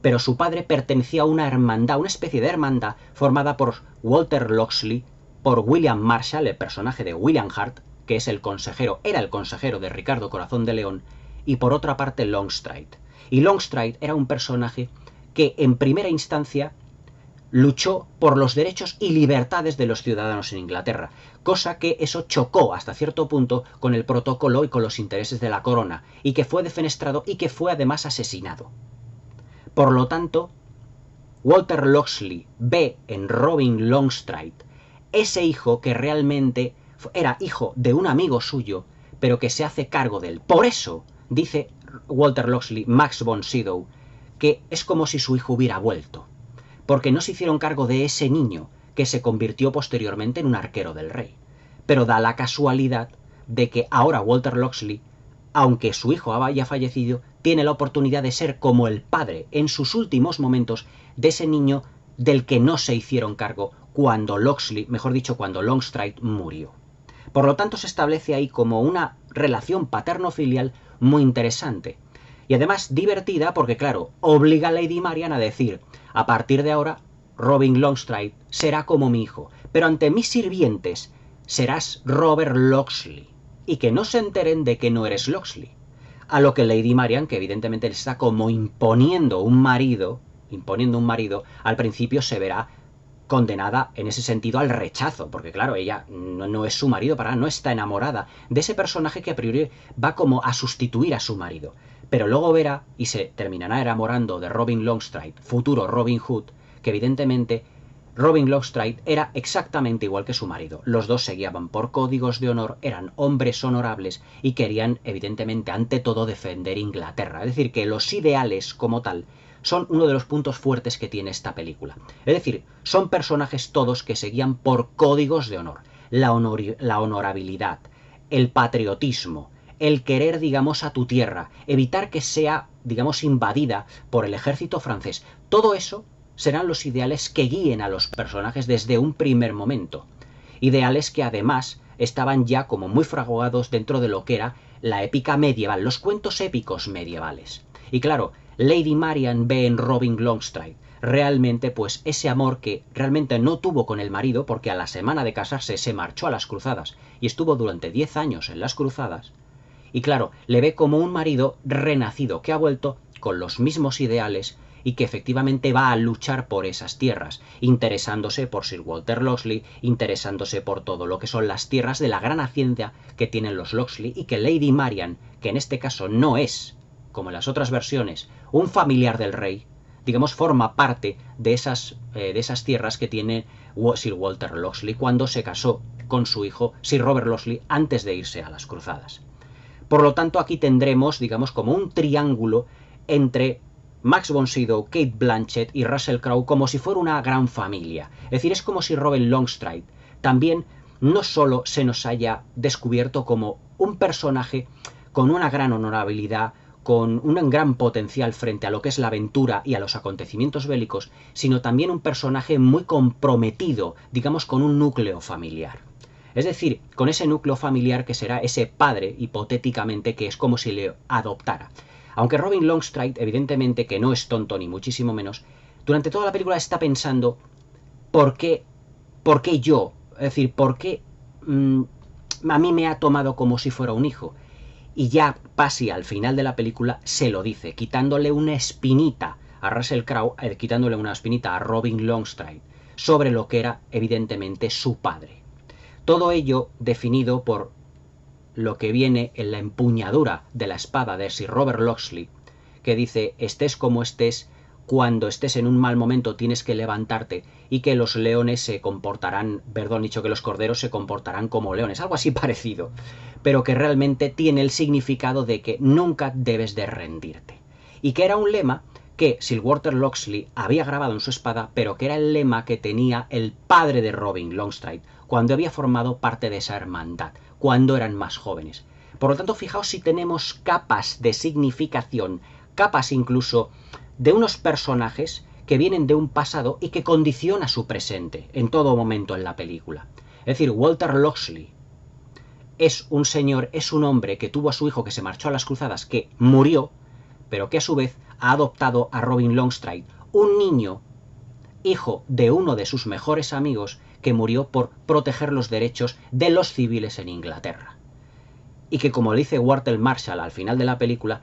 Pero su padre pertenecía a una hermandad, una especie de hermandad formada por Walter Locksley, por William Marshall, el personaje de William Hart, que es el consejero, era el consejero de Ricardo Corazón de León, y por otra parte Longstride. Y Longstride era un personaje que en primera instancia luchó por los derechos y libertades de los ciudadanos en Inglaterra, cosa que eso chocó hasta cierto punto con el protocolo y con los intereses de la corona, y que fue defenestrado y que fue además asesinado. Por lo tanto, Walter Locksley ve en Robin Longstride ese hijo que realmente era hijo de un amigo suyo, pero que se hace cargo de él. Por eso, dice Walter Locksley, Max von Sydow, que es como si su hijo hubiera vuelto, porque no se hicieron cargo de ese niño que se convirtió posteriormente en un arquero del rey. Pero da la casualidad de que ahora Walter Locksley, aunque su hijo haya fallecido, tiene la oportunidad de ser como el padre en sus últimos momentos de ese niño del que no se hicieron cargo cuando Locksley, mejor dicho, cuando Longstride murió. Por lo tanto, se establece ahí como una relación paterno-filial muy interesante. Y además divertida porque, claro, obliga a Lady Marian a decir, a partir de ahora, Robin Longstride será como mi hijo, pero ante mis sirvientes serás Robert Locksley, y que no se enteren de que no eres Locksley. A lo que Lady Marian, que evidentemente le está como imponiendo un marido, al principio se verá condenada en ese sentido al rechazo, porque claro, ella no es su marido para nada, no está enamorada de ese personaje que a priori va como a sustituir a su marido, pero luego verá y se terminará enamorando de Robin Longstride, futuro Robin Hood, que evidentemente Robin Longstride era exactamente igual que su marido. Los dos se guiaban por códigos de honor, eran hombres honorables y querían evidentemente ante todo defender Inglaterra, es decir, que los ideales como tal son uno de los puntos fuertes que tiene esta película. Es decir, son personajes todos que se guían por códigos de honor. La honorabilidad, el patriotismo, el querer, digamos, a tu tierra, evitar que sea, digamos, invadida por el ejército francés. Todo eso serán los ideales que guíen a los personajes desde un primer momento. Ideales que además estaban ya como muy fraguados dentro de lo que era la épica medieval, los cuentos épicos medievales. Y claro, Lady Marian ve en Robin Longstride realmente pues ese amor que realmente no tuvo con el marido, porque a la semana de casarse se marchó a las cruzadas y estuvo durante 10 años en las cruzadas, y claro, le ve como un marido renacido que ha vuelto con los mismos ideales y que efectivamente va a luchar por esas tierras, interesándose por Sir Walter Locksley, interesándose por todo lo que son las tierras de la gran hacienda que tienen los Locksley, y que Lady Marian, que en este caso no es, como en las otras versiones, un familiar del rey, digamos, forma parte de esas tierras que tiene Sir Walter Locksley cuando se casó con su hijo Sir Robert Locksley antes de irse a las cruzadas. Por lo tanto, aquí tendremos, digamos, como un triángulo entre Max von Sydow, Cate Blanchett y Russell Crowe, como si fuera una gran familia. Es decir, es como si Robin Longstride también no solo se nos haya descubierto como un personaje con una gran honorabilidad, con un gran potencial frente a lo que es la aventura y a los acontecimientos bélicos, sino también un personaje muy comprometido, digamos, con un núcleo familiar. Es decir, con ese núcleo familiar que será ese padre, hipotéticamente, que es como si le adoptara. Aunque Robin Longstride, evidentemente que no es tonto ni muchísimo menos, durante toda la película está pensando ¿por qué yo? Es decir, ¿por qué a mí me ha tomado como si fuera un hijo? Y ya casi al final de la película se lo dice, quitándole una espinita a Russell Crowe, quitándole una espinita a Robin Longstreet sobre lo que era evidentemente su padre. Todo ello definido por lo que viene en la empuñadura de la espada de Sir Robert Locksley, que dice: estés como estés, cuando estés en un mal momento tienes que levantarte, y que los leones se comportarán, perdón, dicho que los corderos se comportarán como leones, algo así parecido, pero que realmente tiene el significado de que nunca debes de rendirte. Y que era un lema que Sir Walter Locksley había grabado en su espada, pero que era el lema que tenía el padre de Robin Longstreet cuando había formado parte de esa hermandad, cuando eran más jóvenes. Por lo tanto, fijaos si tenemos capas de significación, capas incluso de unos personajes que vienen de un pasado y que condiciona su presente en todo momento en la película. Es decir, Walter Locksley es un señor, es un hombre que tuvo a su hijo que se marchó a las cruzadas, que murió, pero que a su vez ha adoptado a Robin Longstreet, un niño, hijo de uno de sus mejores amigos, que murió por proteger los derechos de los civiles en Inglaterra. Y que, como le dice Walter Marshall al final de la película,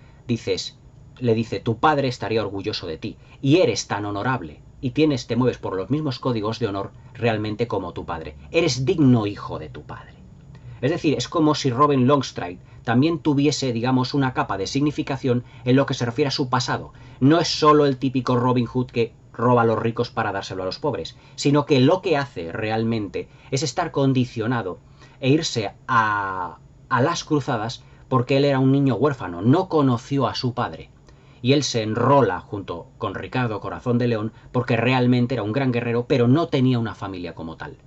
le dice: tu padre estaría orgulloso de ti, y eres tan honorable, y te mueves por los mismos códigos de honor realmente como tu padre. Eres digno hijo de tu padre. Es decir, es como si Robin Longstreet también tuviese, digamos, una capa de significación en lo que se refiere a su pasado. No es solo el típico Robin Hood que roba a los ricos para dárselo a los pobres, sino que lo que hace realmente es estar condicionado e irse a las cruzadas porque él era un niño huérfano, no conoció a su padre. Y él se enrola junto con Ricardo Corazón de León porque realmente era un gran guerrero, pero no tenía una familia como tal.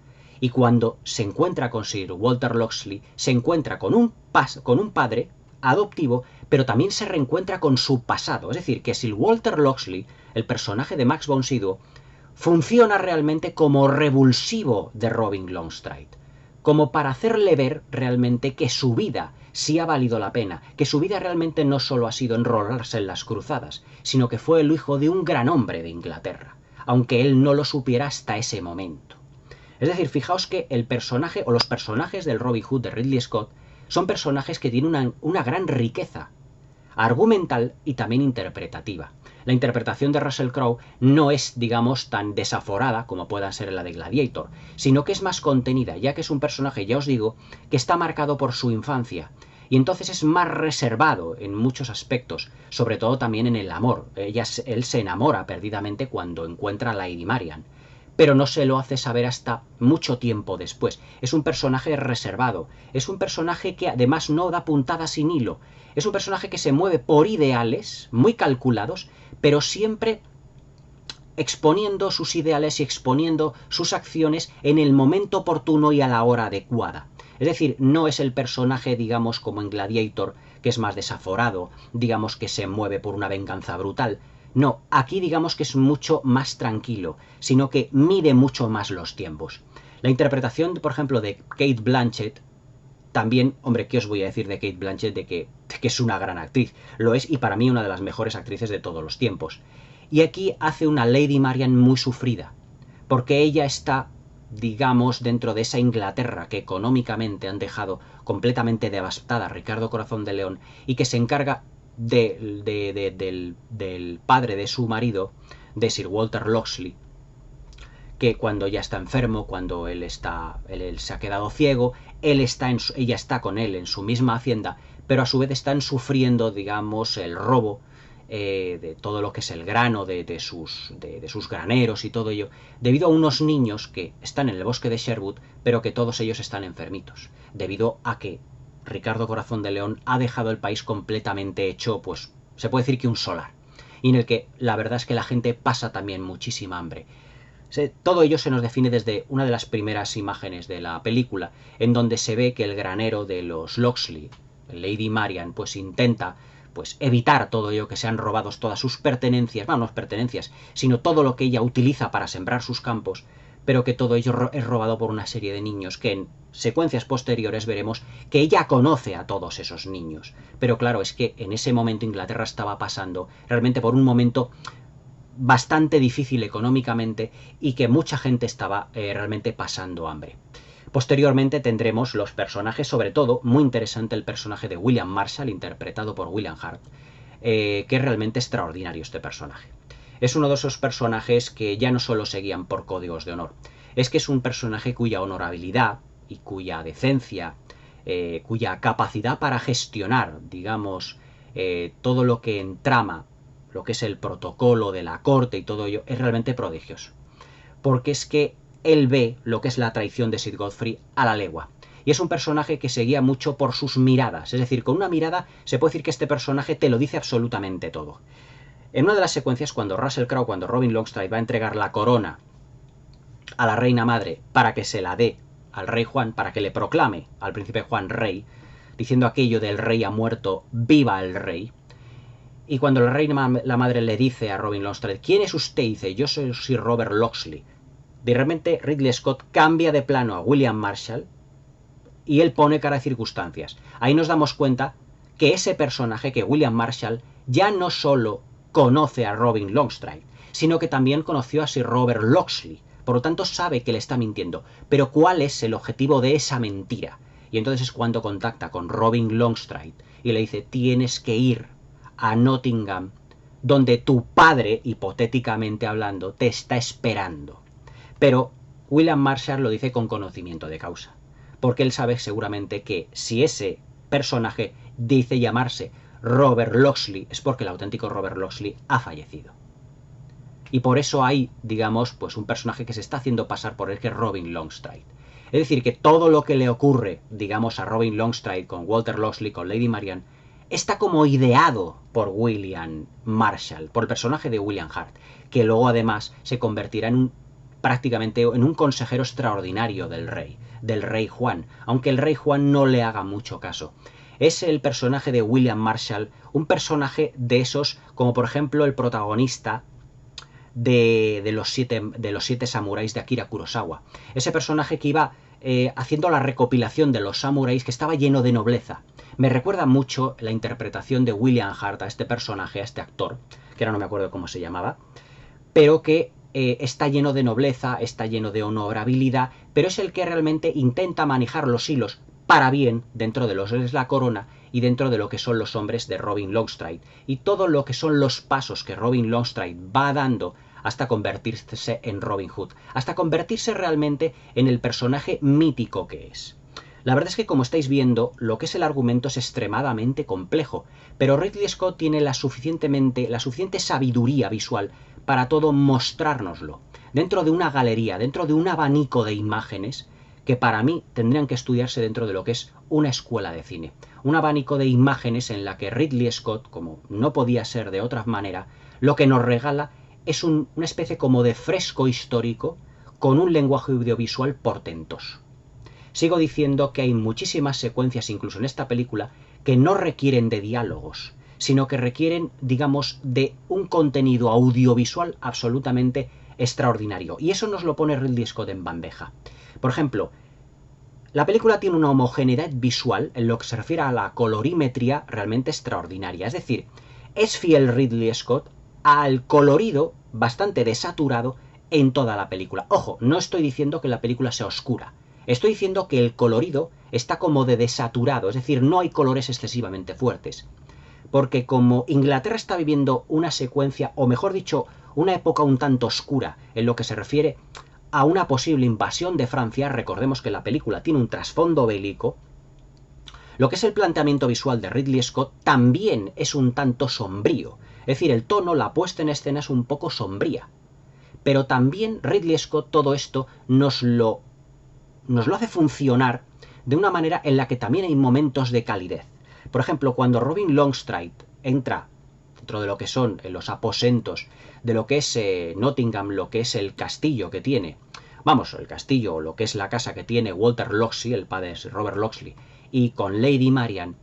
Y cuando se encuentra con Sir Walter Locksley, se encuentra con un padre adoptivo, pero también se reencuentra con su pasado. Es decir, que Sir Walter Locksley, el personaje de Max von Sydow, funciona realmente como revulsivo de Robin Longstreet, como para hacerle ver realmente que su vida sí ha valido la pena, que su vida realmente no solo ha sido enrolarse en las cruzadas, sino que fue el hijo de un gran hombre de Inglaterra, aunque él no lo supiera hasta ese momento. Es decir, fijaos que el personaje o los personajes del Robin Hood de Ridley Scott son personajes que tienen una gran riqueza argumental y también interpretativa. La interpretación de Russell Crowe no es, digamos, tan desaforada como pueda ser la de Gladiator, sino que es más contenida, ya que es un personaje, ya os digo, que está marcado por su infancia, y entonces es más reservado en muchos aspectos, sobre todo también en el amor. Él se enamora perdidamente cuando encuentra a Lady Marian, pero no se lo hace saber hasta mucho tiempo después. Es un personaje reservado, es un personaje que además no da puntada sin hilo, es un personaje que se mueve por ideales muy calculados, pero siempre exponiendo sus ideales y exponiendo sus acciones en el momento oportuno y a la hora adecuada. Es decir, no es el personaje, digamos, como en Gladiator, que es más desaforado, digamos que se mueve por una venganza brutal. No, aquí digamos que es mucho más tranquilo, sino que mide mucho más los tiempos. La interpretación, por ejemplo, de Cate Blanchett, también, hombre, ¿qué os voy a decir de Cate Blanchett? De que es una gran actriz. Lo es, y para mí una de las mejores actrices de todos los tiempos. Y aquí hace una Lady Marian muy sufrida, porque ella está, digamos, dentro de esa Inglaterra que económicamente han dejado completamente devastada a Ricardo Corazón de León, y que se encarga del padre de su marido, de Sir Walter Locksley, que cuando ya está enfermo, cuando él se ha quedado ciego, ella está con él en su misma hacienda, pero a su vez están sufriendo, digamos, el robo de todo lo que es el grano de sus graneros y todo ello, debido a unos niños que están en el bosque de Sherwood, pero que todos ellos están enfermitos, debido a que Ricardo Corazón de León ha dejado el país completamente hecho, pues se puede decir que un solar, y en el que la verdad es que la gente pasa también muchísima hambre. Todo ello se nos define desde una de las primeras imágenes de la película, en donde se ve que el granero de los Locksley, Lady Marian, pues intenta evitar todo ello, que sean robados todas sus pertenencias, no pertenencias, sino todo lo que ella utiliza para sembrar sus campos, pero que todo ello es robado por una serie de niños que en secuencias posteriores veremos que ella conoce a todos esos niños. Pero claro, es que en ese momento Inglaterra estaba pasando realmente por un momento bastante difícil económicamente y que mucha gente estaba realmente pasando hambre. Posteriormente tendremos los personajes, sobre todo, muy interesante el personaje de William Marshall, interpretado por William Hart, que es realmente extraordinario este personaje. Es uno de esos personajes que ya no solo se guían por códigos de honor, es que es un personaje cuya honorabilidad y cuya decencia, cuya capacidad para gestionar, digamos, todo lo que entrama, lo que es el protocolo de la corte y todo ello, es realmente prodigioso. Porque es que él ve lo que es la traición de Sir Godfrey a la legua. Y es un personaje que se guía mucho por sus miradas. Es decir, con una mirada se puede decir que este personaje te lo dice absolutamente todo. En una de las secuencias, cuando Russell Crowe, cuando Robin Longstreet va a entregar la corona a la reina madre para que se la dé al rey Juan, para que le proclame al príncipe Juan rey, diciendo aquello del rey ha muerto, viva el rey. Y cuando la reina, la madre, le dice a Robin Longstreet, ¿quién es usted? Dice, yo soy Sir Robert Locksley. De repente Ridley Scott cambia de plano a William Marshall y él pone cara de circunstancias. Ahí nos damos cuenta que ese personaje, que William Marshall, ya no solo conoce a Robin Longstreet, sino que también conoció a Sir Robert Locksley. Por lo tanto, sabe que le está mintiendo. Pero ¿cuál es el objetivo de esa mentira? Y entonces es cuando contacta con Robin Longstreet y le dice, tienes que ir a Nottingham, donde tu padre, hipotéticamente hablando, te está esperando. Pero William Marshall lo dice con conocimiento de causa, porque él sabe seguramente que si ese personaje dice llamarse Robert Locksley es porque el auténtico Robert Locksley ha fallecido. Y por eso hay, digamos, pues un personaje que se está haciendo pasar por él, que es Robin Longstreet. Es decir, que todo lo que le ocurre, digamos, a Robin Longstreet con Walter Locksley, con Lady Marianne, está como ideado por William Marshall, por el personaje de William Hart, que luego además se convertirá en prácticamente en un consejero extraordinario del rey Juan, aunque el rey Juan no le haga mucho caso. Es el personaje de William Marshall, un personaje de esos, como por ejemplo el protagonista de los siete samuráis de Akira Kurosawa. Ese personaje que iba haciendo la recopilación de los samuráis, que estaba lleno de nobleza. Me recuerda mucho la interpretación de William Hart a este personaje, a este actor, que ahora no me acuerdo cómo se llamaba, pero que está lleno de nobleza, está lleno de honorabilidad, pero es el que realmente intenta manejar los hilos para bien dentro de lo que es la corona y dentro de lo que son los hombres de Robin Longstreet y todo lo que son los pasos que Robin Longstreet va dando hasta convertirse en Robin Hood, hasta convertirse realmente en el personaje mítico que es. La verdad es que, como estáis viendo, lo que es el argumento es extremadamente complejo, pero Ridley Scott tiene la suficiente sabiduría visual para todo mostrárnoslo, dentro de una galería, dentro de un abanico de imágenes que para mí tendrían que estudiarse dentro de lo que es una escuela de cine. Un abanico de imágenes en la que Ridley Scott, como no podía ser de otra manera, lo que nos regala es una especie como de fresco histórico con un lenguaje audiovisual portentoso. Sigo diciendo que hay muchísimas secuencias, incluso en esta película, que no requieren de diálogos, sino que requieren, digamos, de un contenido audiovisual absolutamente extraordinario. Y eso nos lo pone Ridley Scott en bandeja. Por ejemplo, la película tiene una homogeneidad visual en lo que se refiere a la colorimetría realmente extraordinaria. Es decir, es fiel Ridley Scott al colorido bastante desaturado en toda la película. Ojo, no estoy diciendo que la película sea oscura. Estoy diciendo que el colorido está como de desaturado, es decir, no hay colores excesivamente fuertes. Porque como Inglaterra está viviendo una secuencia, o mejor dicho, una época un tanto oscura en lo que se refiere a una posible invasión de Francia, recordemos que la película tiene un trasfondo bélico, lo que es el planteamiento visual de Ridley Scott también es un tanto sombrío. Es decir, el tono, la puesta en escena es un poco sombría. Pero también Ridley Scott todo esto nos lo hace funcionar de una manera en la que también hay momentos de calidez. Por ejemplo, cuando Robin Longstreet entra dentro de lo que son los aposentos de lo que es Nottingham, lo que es el castillo que tiene, vamos, el castillo o lo que es la casa que tiene Walter Locksley, el padre de Robert Locksley, y con Lady Marianne,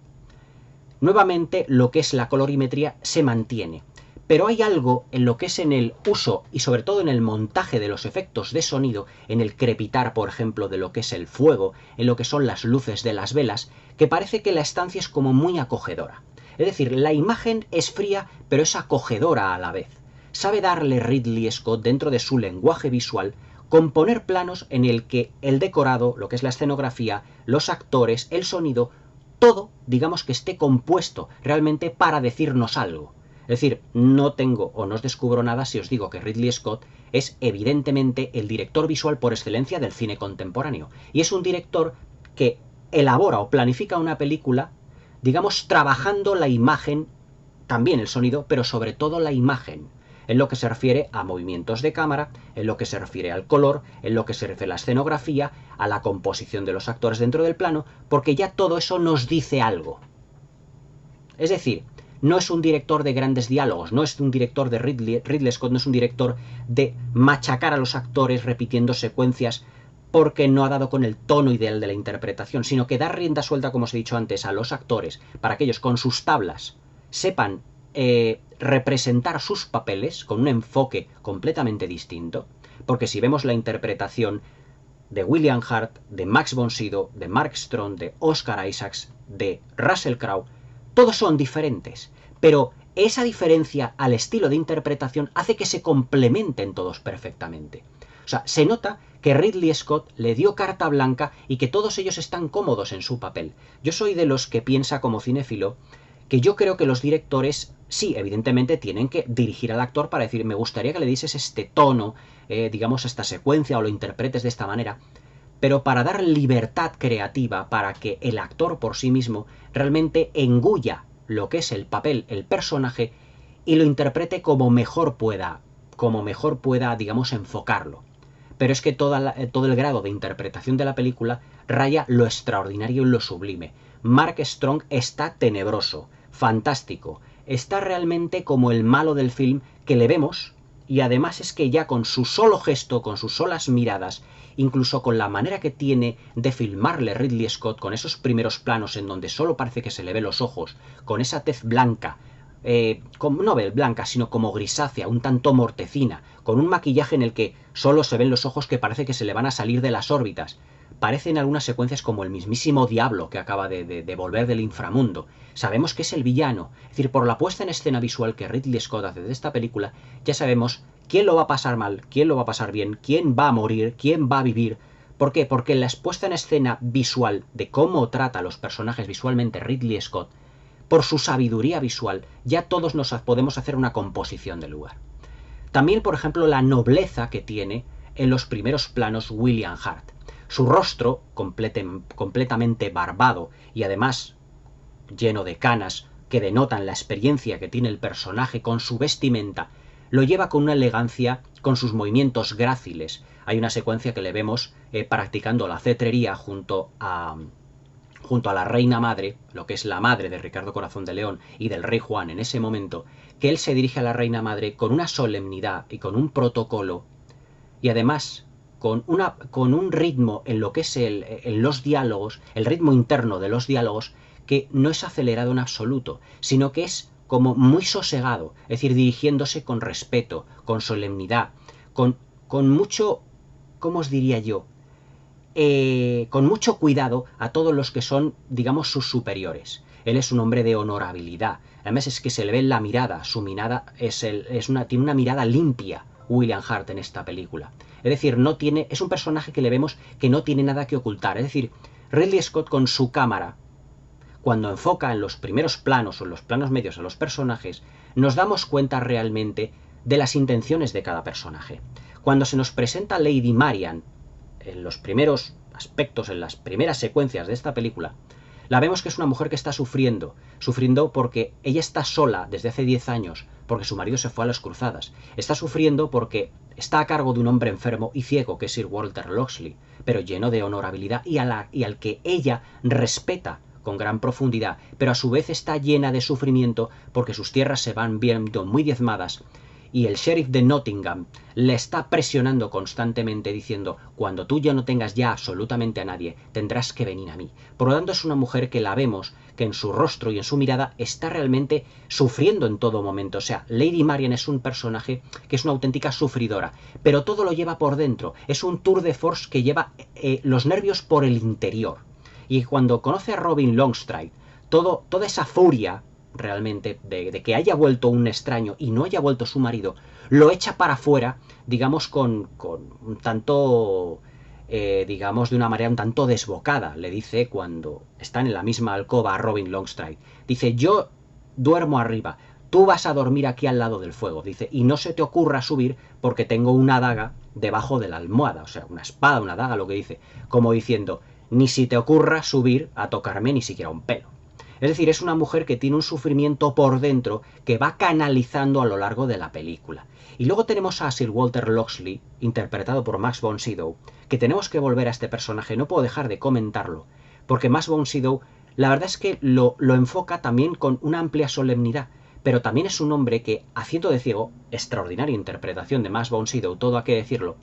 nuevamente lo que es la colorimetría se mantiene. Pero hay algo en lo que es en el uso y sobre todo en el montaje de los efectos de sonido, en el crepitar, por ejemplo, de lo que es el fuego, en lo que son las luces de las velas, que parece que la estancia es como muy acogedora. Es decir, la imagen es fría, pero es acogedora a la vez. Sabe darle Ridley Scott, dentro de su lenguaje visual, componer planos en el que el decorado, lo que es la escenografía, los actores, el sonido, todo, digamos que esté compuesto realmente para decirnos algo. Es Es decir, no tengo o no os descubro nada si os digo que Ridley Scott es evidentemente el director visual por excelencia del cine contemporáneo. Y es un director que elabora o planifica una película, digamos, trabajando la imagen, también el sonido, pero sobre todo la imagen, en lo que se refiere a movimientos de cámara, en lo que se refiere al color, en lo que se refiere a la escenografía, a la composición de los actores dentro del plano, porque ya todo eso nos dice algo. Es decir, no es un director de grandes diálogos, no es un director de Ridley Scott, no es un director de machacar a los actores repitiendo secuencias porque no ha dado con el tono ideal de la interpretación, sino que da rienda suelta, como os he dicho antes, a los actores para que ellos con sus tablas sepan representar sus papeles con un enfoque completamente distinto, porque si vemos la interpretación de William Hurt, de Max von Sydow, de Mark Strong, de Oscar Isaacs, de Russell Crowe, todos son diferentes, pero esa diferencia al estilo de interpretación hace que se complementen todos perfectamente. O sea, se nota que Ridley Scott le dio carta blanca y que todos ellos están cómodos en su papel. Yo soy de los que piensa como cinéfilo que yo creo que los directores, sí, evidentemente tienen que dirigir al actor para decir, me gustaría que le dieses este tono, digamos, esta secuencia o lo interpretes de esta manera, pero para dar libertad creativa para que el actor por sí mismo realmente engulla lo que es el papel, el personaje, y lo interprete como mejor pueda, digamos, enfocarlo. Pero es que todo el grado de interpretación de la película raya lo extraordinario y lo sublime. Mark Strong está tenebroso, fantástico, está realmente como el malo del film que le vemos, y además es que ya con su solo gesto, con sus solas miradas, incluso con la manera que tiene de filmarle Ridley Scott, con esos primeros planos en donde solo parece que se le ve los ojos, con esa tez blanca, no blanca, sino como grisácea, un tanto mortecina, con un maquillaje en el que solo se ven los ojos que parece que se le van a salir de las órbitas. Parecen algunas secuencias como el mismísimo diablo que acaba de volver del inframundo. Sabemos que es el villano. Es decir, por la puesta en escena visual que Ridley Scott hace de esta película, ya sabemos quién lo va a pasar mal, quién lo va a pasar bien, quién va a morir, quién va a vivir. ¿Por qué? Porque la puesta en escena visual de cómo trata a los personajes visualmente Ridley Scott, por su sabiduría visual, ya todos nos podemos hacer una composición del lugar. También, por ejemplo, la nobleza que tiene en los primeros planos William Hurt. Su rostro, completamente barbado y además lleno de canas que denotan la experiencia que tiene el personaje con su vestimenta, lo lleva con una elegancia, con sus movimientos gráciles. Hay una secuencia que le vemos practicando la cetrería junto a la reina madre, lo que es la madre de Ricardo Corazón de León y del rey Juan en ese momento, que él se dirige a la reina madre con una solemnidad y con un protocolo, y además con un ritmo en lo que es en los diálogos, el ritmo interno de los diálogos, que no es acelerado en absoluto, sino que es como muy sosegado, es decir, dirigiéndose con respeto, con solemnidad, con mucho, ¿cómo os diría yo?, con mucho cuidado a todos los que son, digamos, sus superiores. Él es un hombre de honorabilidad. Además es que se le ve en la mirada. Su mirada tiene una mirada limpia, William Hurt, en esta película. Es decir, es un personaje que le vemos que no tiene nada que ocultar. Es decir, Ridley Scott con su cámara, cuando enfoca en los primeros planos o en los planos medios a los personajes, nos damos cuenta realmente de las intenciones de cada personaje. Cuando se nos presenta Lady Marian, en los primeros aspectos, en las primeras secuencias de esta película, la vemos que es una mujer que está sufriendo porque ella está sola desde hace 10 años, porque su marido se fue a las cruzadas. Está sufriendo porque está a cargo de un hombre enfermo y ciego, que es Sir Walter Locksley, pero lleno de honorabilidad y al que ella respeta con gran profundidad, pero a su vez está llena de sufrimiento porque sus tierras se van viendo muy diezmadas, y el sheriff de Nottingham le está presionando constantemente diciendo, cuando tú ya no tengas ya absolutamente a nadie, tendrás que venir a mí. Por lo tanto, es una mujer que la vemos, que en su rostro y en su mirada está realmente sufriendo en todo momento. O sea, Lady Marian es un personaje que es una auténtica sufridora, pero todo lo lleva por dentro. Es un tour de force que lleva los nervios por el interior. Y cuando conoce a Robin Longstride, toda esa furia realmente de que haya vuelto un extraño y no haya vuelto su marido, lo echa para afuera, digamos, con un tanto, digamos, de una manera un tanto desbocada. Le dice cuando están en la misma alcoba a Robin Longstride, dice, yo duermo arriba, tú vas a dormir aquí al lado del fuego, dice, y no se te ocurra subir porque tengo una daga debajo de la almohada, o sea, una espada, una daga, lo que dice, como diciendo, ni si te ocurra subir a tocarme ni siquiera un pelo. Es decir, es una mujer que tiene un sufrimiento por dentro que va canalizando a lo largo de la película. Y luego tenemos a Sir Walter Locksley, interpretado por Max von Sydow, que tenemos que volver a este personaje, no puedo dejar de comentarlo, porque Max von Sydow, la verdad es que lo enfoca también con una amplia solemnidad, pero también es un hombre que, haciendo de ciego, extraordinaria interpretación de Max von Sydow, todo hay que decirlo,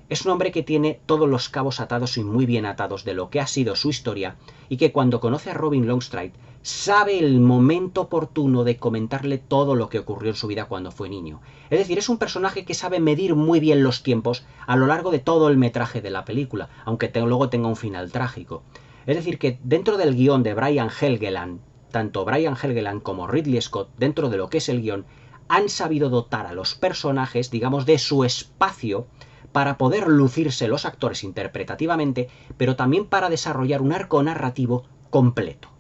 es un hombre que tiene todos los cabos atados y muy bien atados de lo que ha sido su historia y que cuando conoce a Robin Longstride sabe el momento oportuno de comentarle todo lo que ocurrió en su vida cuando fue niño. Es decir, es un personaje que sabe medir muy bien los tiempos a lo largo de todo el metraje de la película, aunque luego tenga un final trágico. Es decir, que dentro del guión de Brian Helgeland, tanto Brian Helgeland como Ridley Scott, dentro de lo que es el guión, han sabido dotar a los personajes, digamos, de su espacio para poder lucirse los actores interpretativamente, pero también para desarrollar un arco narrativo completo.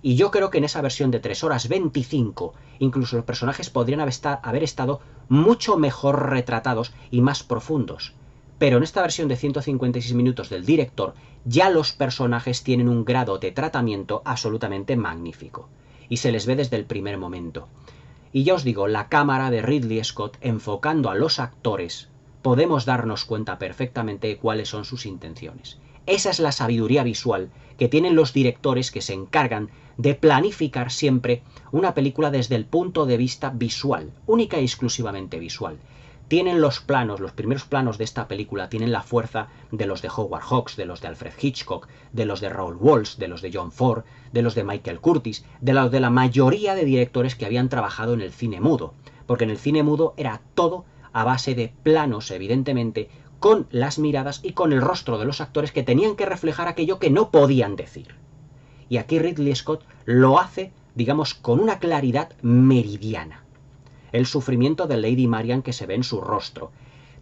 Y yo creo que en esa versión de 3 horas 25, incluso los personajes podrían haber estado mucho mejor retratados y más profundos. Pero en esta versión de 156 minutos del director, ya los personajes tienen un grado de tratamiento absolutamente magnífico. Y se les ve desde el primer momento. Y ya os digo, la cámara de Ridley Scott enfocando a los actores, podemos darnos cuenta perfectamente de cuáles son sus intenciones. Esa es la sabiduría visual que tienen los directores que se encargan de planificar siempre una película desde el punto de vista visual, única y exclusivamente visual. Tienen los planos, los primeros planos de esta película tienen la fuerza de los de Howard Hawks, de los de Alfred Hitchcock, de los de Raoul Walsh, de los de John Ford, de los de Michael Curtis, de los de la mayoría de directores que habían trabajado en el cine mudo, porque en el cine mudo era todo a base de planos, evidentemente, con las miradas y con el rostro de los actores que tenían que reflejar aquello que no podían decir. Y aquí Ridley Scott lo hace, digamos, con una claridad meridiana. El sufrimiento de Lady Marian que se ve en su rostro.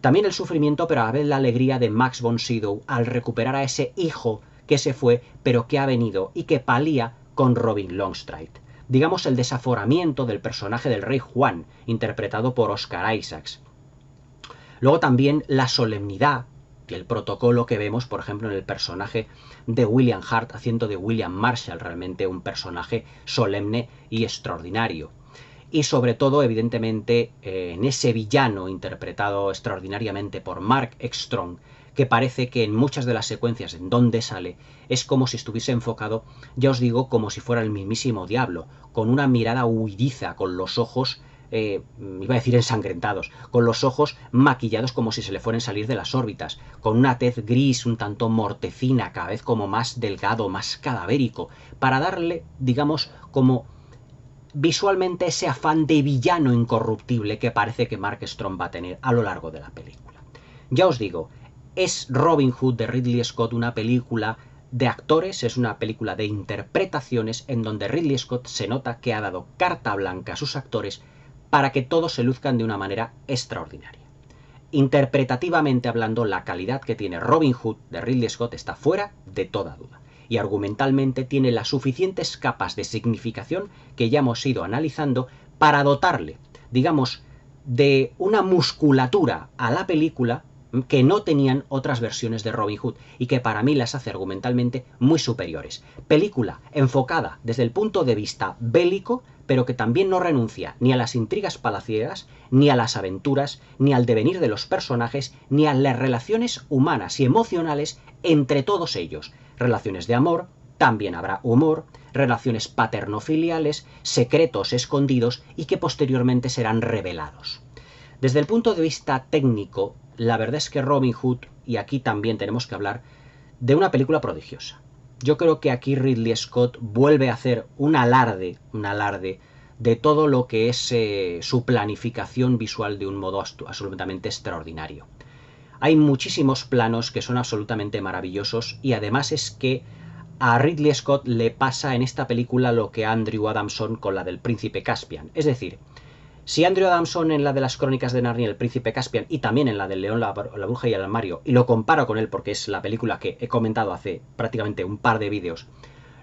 También el sufrimiento, pero a la vez la alegría de Max von Sydow al recuperar a ese hijo que se fue, pero que ha venido y que palía con Robin Longstride. Digamos el desaforamiento del personaje del rey Juan, interpretado por Oscar Isaacs. Luego también la solemnidad y el protocolo que vemos, por ejemplo, en el personaje de William Hart, haciendo de William Marshall, realmente un personaje solemne y extraordinario. Y sobre todo, evidentemente, en ese villano interpretado extraordinariamente por Mark Ekström, que parece que en muchas de las secuencias en donde sale es como si estuviese enfocado, ya os digo, como si fuera el mismísimo diablo, con una mirada huidiza, con los ojos, iba a decir ensangrentados, con los ojos maquillados como si se le fueran a salir de las órbitas, con una tez gris un tanto mortecina, cada vez como más delgado, más cadavérico, para darle, digamos, como visualmente ese afán de villano incorruptible que parece que Mark Ekström va a tener a lo largo de la película. Ya os digo, es Robin Hood de Ridley Scott una película de actores, es una película de interpretaciones en donde Ridley Scott se nota que ha dado carta blanca a sus actores para que todos se luzcan de una manera extraordinaria. Interpretativamente hablando, la calidad que tiene Robin Hood de Ridley Scott está fuera de toda duda. Y argumentalmente tiene las suficientes capas de significación que ya hemos ido analizando para dotarle, digamos, de una musculatura a la película que no tenían otras versiones de Robin Hood y que para mí las hace argumentalmente muy superiores. Película enfocada desde el punto de vista bélico, pero que también no renuncia ni a las intrigas palaciegas, ni a las aventuras, ni al devenir de los personajes, ni a las relaciones humanas y emocionales entre todos ellos. Relaciones de amor, también habrá humor, relaciones paterno-filiales, secretos escondidos y que posteriormente serán revelados. Desde el punto de vista técnico, la verdad es que Robin Hood, y aquí también tenemos que hablar de una película prodigiosa. Yo creo que aquí Ridley Scott vuelve a hacer un alarde de todo lo que es su planificación visual de un modo absolutamente extraordinario. Hay muchísimos planos que son absolutamente maravillosos y además es que a Ridley Scott le pasa en esta película lo que a Andrew Adamson con la del Príncipe Caspian. Es decir, si Andrew Adamson en la de las Crónicas de Narnia, el Príncipe Caspian, y también en la del León, la Bruja y el Armario, y lo comparo con él porque es la película que he comentado hace prácticamente un par de vídeos,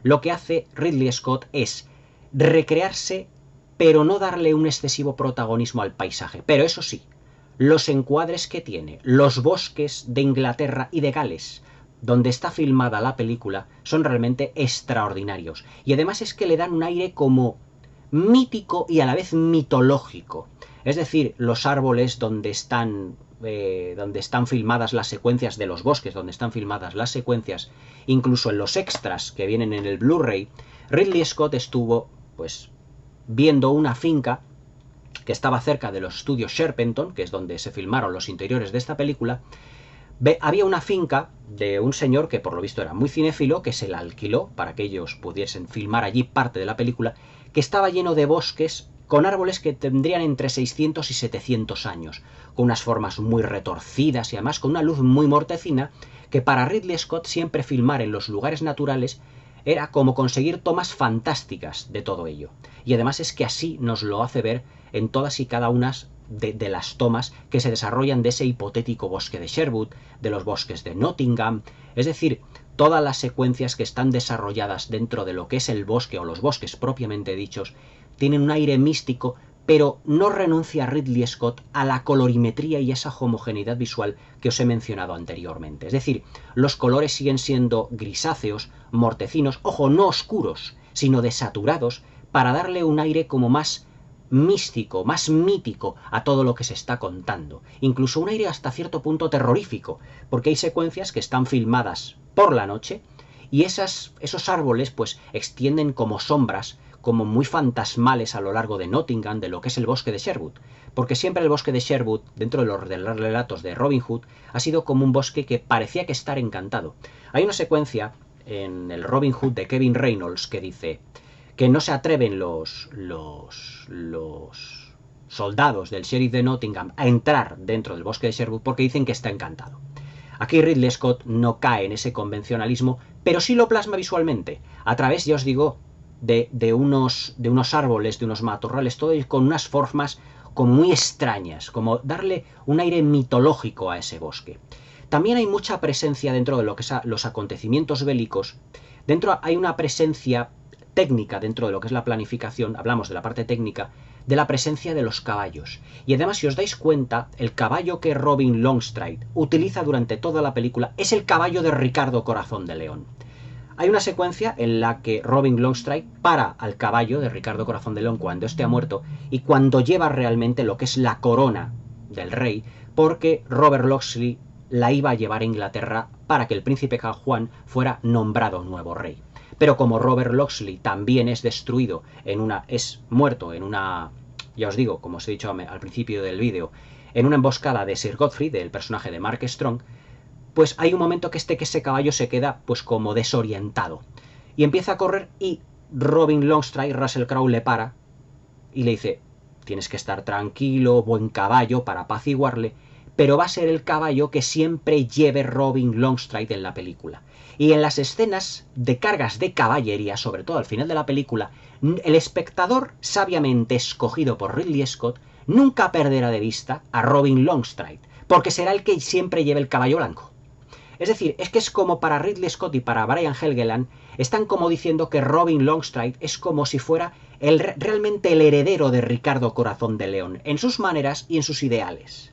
lo que hace Ridley Scott es recrearse pero no darle un excesivo protagonismo al paisaje. Pero eso sí, los encuadres que tiene, los bosques de Inglaterra y de Gales, donde está filmada la película, son realmente extraordinarios. Y además es que le dan un aire como mítico y a la vez mitológico. Es decir, los árboles donde están filmadas las secuencias de los bosques, donde están filmadas las secuencias, incluso en los extras que vienen en el Blu-ray, Ridley Scott estuvo, pues, viendo una finca que estaba cerca de los estudios Sherpenton, que es donde se filmaron los interiores de esta película. Había una finca de un señor que por lo visto era muy cinéfilo, que se la alquiló para que ellos pudiesen filmar allí parte de la película, que estaba lleno de bosques con árboles que tendrían entre 600 y 700 años, con unas formas muy retorcidas y además con una luz muy mortecina, que para Ridley Scott siempre filmar en los lugares naturales era como conseguir tomas fantásticas de todo ello. Y además es que así nos lo hace ver en todas y cada una de las tomas que se desarrollan de ese hipotético bosque de Sherwood, de los bosques de Nottingham, es decir, todas las secuencias que están desarrolladas dentro de lo que es el bosque o los bosques propiamente dichos, tienen un aire místico, pero no renuncia Ridley Scott a la colorimetría y esa homogeneidad visual que os he mencionado anteriormente. Es decir, los colores siguen siendo grisáceos, mortecinos, ojo, no oscuros, sino desaturados, para darle un aire como más místico, más mítico a todo lo que se está contando. Incluso un aire hasta cierto punto terrorífico, porque hay secuencias que están filmadas por la noche y esos árboles pues extienden como sombras, como muy fantasmales a lo largo de Nottingham, de lo que es el bosque de Sherwood. Porque siempre el bosque de Sherwood, dentro de los relatos de Robin Hood, ha sido como un bosque que parecía que estar encantado. Hay una secuencia en el Robin Hood de Kevin Reynolds que dice que no se atreven los soldados del sheriff de Nottingham a entrar dentro del bosque de Sherwood porque dicen que está encantado. Aquí Ridley Scott no cae en ese convencionalismo, pero sí lo plasma visualmente, a través, ya os digo, de unos árboles, de unos matorrales, todo con unas formas como muy extrañas, como darle un aire mitológico a ese bosque. También hay mucha presencia dentro de lo que son los acontecimientos bélicos. Dentro hay una presencia técnica dentro de lo que es la planificación, hablamos de la parte técnica, de la presencia de los caballos. Y además, si os dais cuenta, el caballo que Robin Longstreet utiliza durante toda la película es el caballo de Ricardo Corazón de León. Hay una secuencia en la que Robin Longstreet para al caballo de Ricardo Corazón de León cuando éste ha muerto y cuando lleva realmente lo que es la corona del rey, porque Robert Locksley la iba a llevar a Inglaterra para que el príncipe Juan fuera nombrado nuevo rey. Pero como Robert Locksley también es destruido es muerto en una, ya os digo, como os he dicho al principio del vídeo, en una emboscada de Sir Godfrey, del personaje de Mark Strong, pues hay un momento que ese caballo se queda pues como desorientado. Y empieza a correr y Robin Longstreet, Russell Crowe, le para y le dice, tienes que estar tranquilo, buen caballo, para apaciguarle, pero va a ser el caballo que siempre lleve Robin Longstreet en la película. Y en las escenas de cargas de caballería, sobre todo al final de la película, el espectador, sabiamente escogido por Ridley Scott, nunca perderá de vista a Robin Longstreet, porque será el que siempre lleve el caballo blanco. Es decir, es que es como para Ridley Scott y para Brian Helgeland, están como diciendo que Robin Longstreet es como si fuera realmente el heredero de Ricardo Corazón de León, en sus maneras y en sus ideales.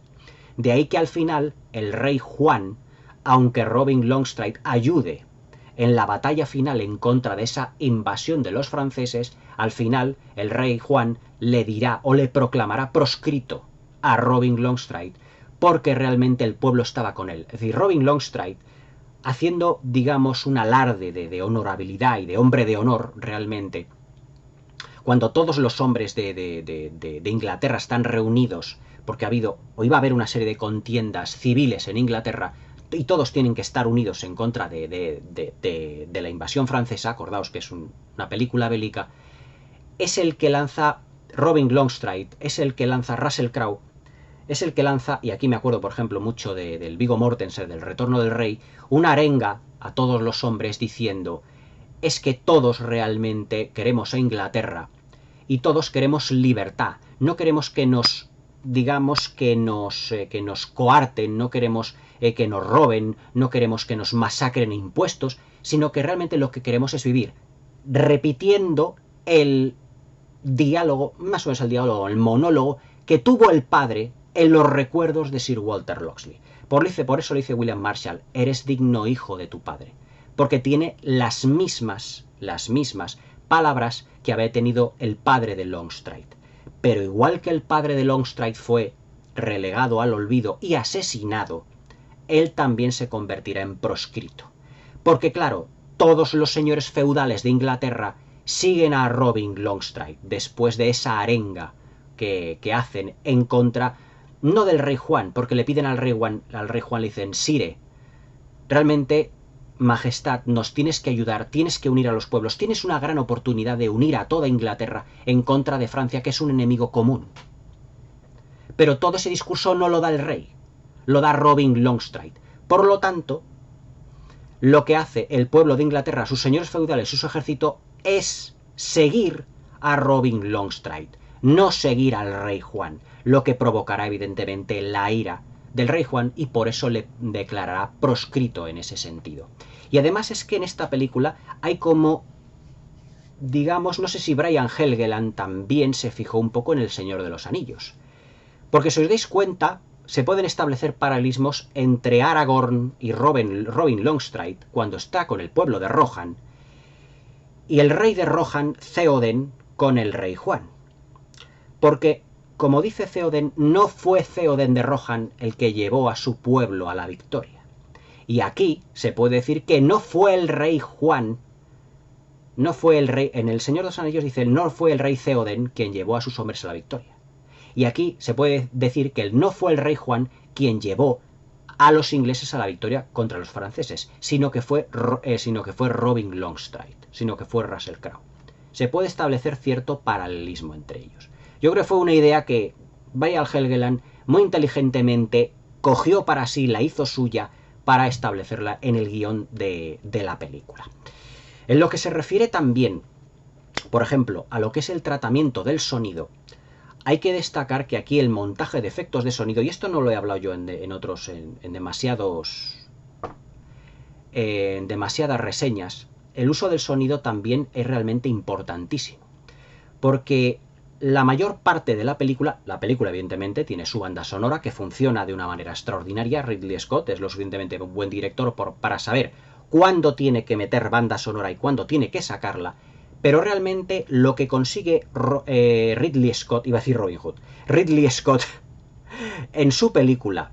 De ahí que al final el rey Juan, aunque Robin Longstreet ayude en la batalla final en contra de esa invasión de los franceses, al final el rey Juan le dirá o le proclamará proscrito a Robin Longstreet porque realmente el pueblo estaba con él. Es decir, Robin Longstreet, haciendo, digamos, un alarde de honorabilidad y de hombre de honor realmente, cuando todos los hombres de Inglaterra están reunidos, porque iba a haber una serie de contiendas civiles en Inglaterra, y todos tienen que estar unidos en contra de la invasión francesa, acordaos que es una película bélica, es el que lanza Robin Longstreet, es el que lanza Russell Crowe, es el que lanza, y aquí me acuerdo por ejemplo mucho del Viggo Mortensen, del Retorno del Rey, una arenga a todos los hombres diciendo, es que todos realmente queremos a Inglaterra y todos queremos libertad, no queremos que nos, digamos, que nos coarten, no queremos que nos roben, no queremos que nos masacren impuestos, sino que realmente lo que queremos es vivir, repitiendo el diálogo, más o menos el diálogo, el monólogo que tuvo el padre en los recuerdos de Sir Walter Locksley. Por eso le dice William Marshall, eres digno hijo de tu padre, porque tiene las mismas palabras que había tenido el padre de Longstride. Pero igual que el padre de Longstride fue relegado al olvido y asesinado, él también se convertirá en proscrito. Porque claro, todos los señores feudales de Inglaterra siguen a Robin Longstride después de esa arenga que hacen en contra, no del rey Juan, porque le piden al rey Juan le dicen, Sire, realmente, Majestad, nos tienes que ayudar, tienes que unir a los pueblos, tienes una gran oportunidad de unir a toda Inglaterra en contra de Francia, que es un enemigo común. Pero todo ese discurso no lo da el rey, lo da Robin Longstride. Por lo tanto, lo que hace el pueblo de Inglaterra, sus señores feudales, su ejército, es seguir a Robin Longstride, no seguir al rey Juan, lo que provocará evidentemente la ira del rey Juan y por eso le declarará proscrito en ese sentido. Y además es que en esta película hay como, digamos, no sé si Brian Helgeland también se fijó un poco en El Señor de los Anillos. Porque si os dais cuenta, se pueden establecer paralelismos entre Aragorn y Robin Longstride cuando está con el pueblo de Rohan y el rey de Rohan, Theoden, con el rey Juan. Porque, como dice Theoden, no fue Theoden de Rohan el que llevó a su pueblo a la victoria. Y aquí se puede decir que no fue el rey Juan, no fue el rey, en El Señor de los Anillos dice, no fue el rey Theoden quien llevó a sus hombres a la victoria. Y aquí se puede decir que no fue el rey Juan quien llevó a los ingleses a la victoria contra los franceses, sino que fue Robin Longstride, sino que fue Russell Crowe. Se puede establecer cierto paralelismo entre ellos. Yo creo que fue una idea que Brian Helgeland muy inteligentemente cogió para sí, la hizo suya para establecerla en el guión de la película. En lo que se refiere también, por ejemplo, a lo que es el tratamiento del sonido, hay que destacar que aquí el montaje de efectos de sonido, y esto no lo he hablado yo en demasiadas reseñas, el uso del sonido también es realmente importantísimo. Porque la mayor parte de la película evidentemente tiene su banda sonora que funciona de una manera extraordinaria. Ridley Scott es lo suficientemente buen director para saber cuándo tiene que meter banda sonora y cuándo tiene que sacarla. Pero realmente lo que consigue Ridley Scott, iba a decir Robin Hood, Ridley Scott en su película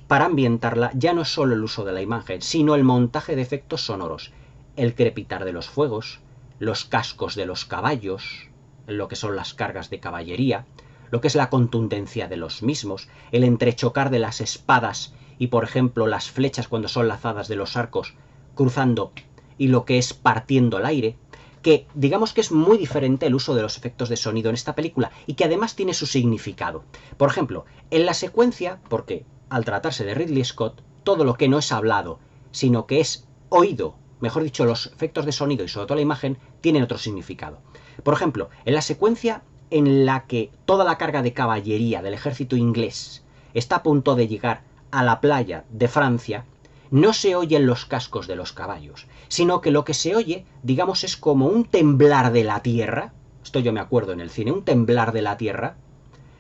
para ambientarla ya no es solo el uso de la imagen, sino el montaje de efectos sonoros, el crepitar de los fuegos, los cascos de los caballos, lo que son las cargas de caballería, lo que es la contundencia de los mismos, el entrechocar de las espadas y, por ejemplo, las flechas cuando son lazadas de los arcos cruzando y lo que es partiendo el aire, que digamos que es muy diferente el uso de los efectos de sonido en esta película y que además tiene su significado. Por ejemplo, en la secuencia, porque al tratarse de Ridley Scott, todo lo que no es hablado, sino que es oído, mejor dicho, los efectos de sonido y sobre todo la imagen, tienen otro significado. Por ejemplo, en la secuencia en la que toda la carga de caballería del ejército inglés está a punto de llegar a la playa de Francia, no se oyen los cascos de los caballos, sino que lo que se oye, digamos, es como un temblar de la tierra, esto yo me acuerdo en el cine, un temblar de la tierra,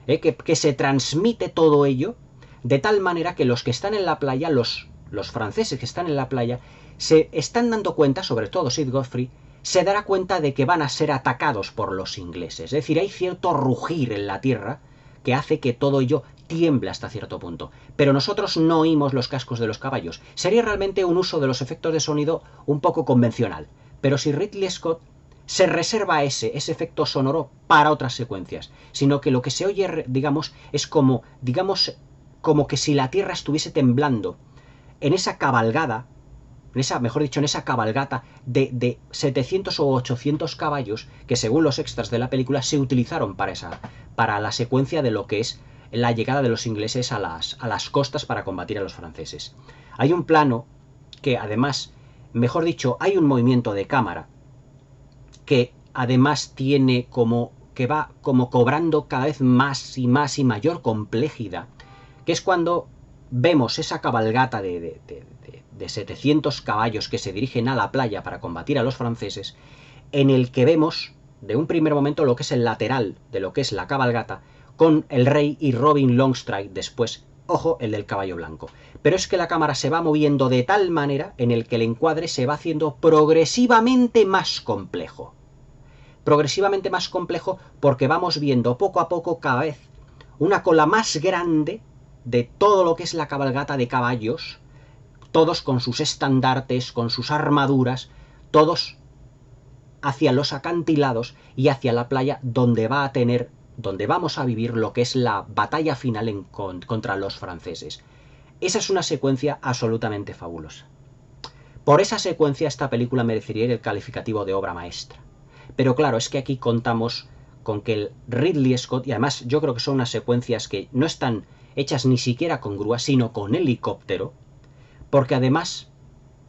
que se transmite todo ello, de tal manera que los que están en la playa, los franceses que están en la playa, se están dando cuenta, sobre todo Sid Godfrey, se dará cuenta de que van a ser atacados por los ingleses. Es decir, hay cierto rugir en la tierra que hace que todo ello tiemble hasta cierto punto. Pero nosotros no oímos los cascos de los caballos. Sería realmente un uso de los efectos de sonido un poco convencional. Pero si Ridley Scott se reserva ese efecto sonoro para otras secuencias, sino que lo que se oye, digamos, es como que si la tierra estuviese temblando en esa cabalgada, en esa cabalgata de 700 o 800 caballos que según los extras de la película se utilizaron para la secuencia de lo que es la llegada de los ingleses a las costas para combatir a los franceses. Hay un plano que además, mejor dicho, hay un movimiento de cámara que además tiene que va como cobrando cada vez más y mayor complejidad, que es cuando vemos esa cabalgata de 700 caballos que se dirigen a la playa para combatir a los franceses, en el que vemos de un primer momento lo que es el lateral de lo que es la cabalgata, con el rey y Robin Longstreet después, ojo, el del caballo blanco. Pero es que la cámara se va moviendo de tal manera en el que el encuadre se va haciendo progresivamente más complejo. Progresivamente más complejo porque vamos viendo poco a poco cada vez una cola más grande de todo lo que es la cabalgata de caballos, todos con sus estandartes, con sus armaduras, todos hacia los acantilados y hacia la playa donde vamos a vivir lo que es la batalla final contra los franceses. Esa es una secuencia absolutamente fabulosa. Por esa secuencia esta película merecería el calificativo de obra maestra. Pero claro, es que aquí contamos con que el Ridley Scott, y además yo creo que son unas secuencias que no están hechas ni siquiera con grúa, sino con helicóptero, porque además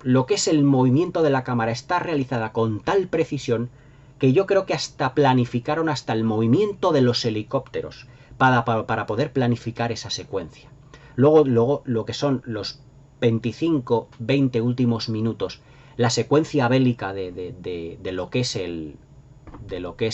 lo que es el movimiento de la cámara está realizada con tal precisión que yo creo que hasta planificaron hasta el movimiento de los helicópteros para poder planificar esa secuencia. Luego lo que son los 25-20 últimos minutos, la secuencia bélica de lo que es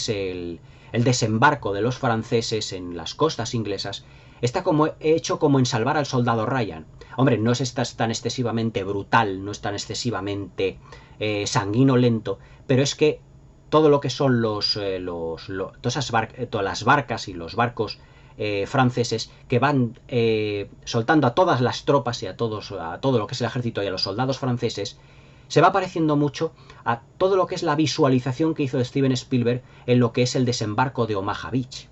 el desembarco de los franceses en las costas inglesas, está hecho como en Salvar al Soldado Ryan. Hombre, no es tan excesivamente brutal, no es tan excesivamente sanguinolento, pero es que todo lo que son todas las barcas y los barcos franceses que van soltando a todas las tropas y a todo lo que es el ejército y a los soldados franceses, se va pareciendo mucho a todo lo que es la visualización que hizo Steven Spielberg en lo que es el desembarco de Omaha Beach,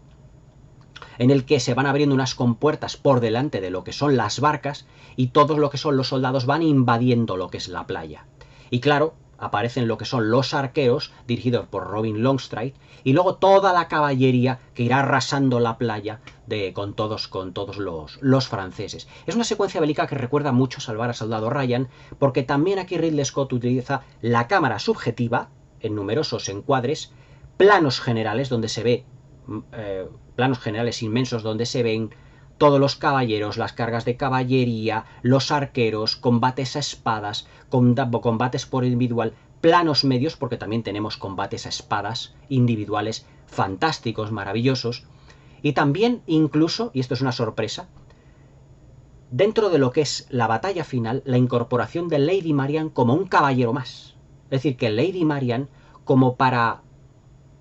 en el que se van abriendo unas compuertas por delante de lo que son las barcas y todos lo que son los soldados van invadiendo lo que es la playa. Y claro, aparecen lo que son los arqueros, dirigidos por Robin Longstreet, y luego toda la caballería que irá arrasando la playa con todos los franceses. Es una secuencia bélica que recuerda mucho a Salvar al Soldado Ryan, porque también aquí Ridley Scott utiliza la cámara subjetiva en numerosos encuadres, planos generales donde se ve planos generales inmensos donde se ven todos los caballeros, las cargas de caballería, los arqueros, combates a espadas, combates por individual, planos medios, porque también tenemos combates a espadas individuales fantásticos, maravillosos, y también incluso, y esto es una sorpresa, dentro de lo que es la batalla final, la incorporación de Lady Marian como un caballero más. Es decir, que Lady Marian, como para,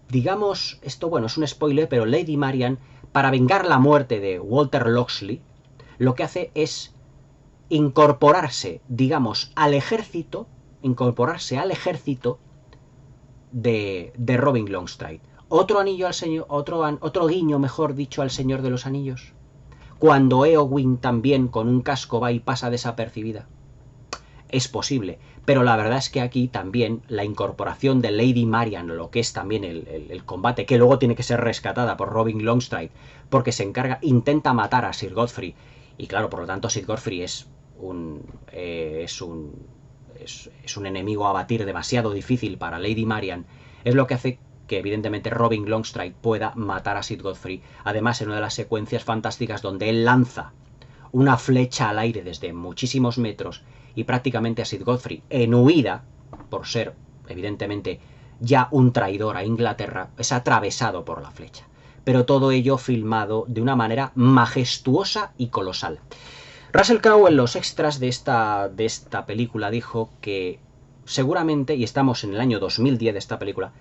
digamos, esto bueno, es un spoiler, pero Lady Marian, para vengar la muerte de Walter Locksley, lo que hace es incorporarse, digamos, al ejército de Robin Longstreet. Otro anillo al señor, otro guiño, mejor dicho, al Señor de los Anillos. Cuando Eowyn también con un casco va y pasa desapercibida. Es posible, pero la verdad es que aquí también la incorporación de Lady Marian, lo que es también el combate, que luego tiene que ser rescatada por Robin Longstreet, porque intenta matar a Sir Godfrey, y claro, por lo tanto Sir Godfrey es un enemigo a batir demasiado difícil para Lady Marian, es lo que hace que evidentemente Robin Longstreet pueda matar a Sir Godfrey, además en una de las secuencias fantásticas donde él lanza una flecha al aire desde muchísimos metros y prácticamente a Sir Godfrey, en huida, por ser evidentemente ya un traidor a Inglaterra, es atravesado por la flecha. Pero todo ello filmado de una manera majestuosa y colosal. Russell Crowe en los extras de esta película dijo que seguramente, y estamos en el año 2010 de esta película,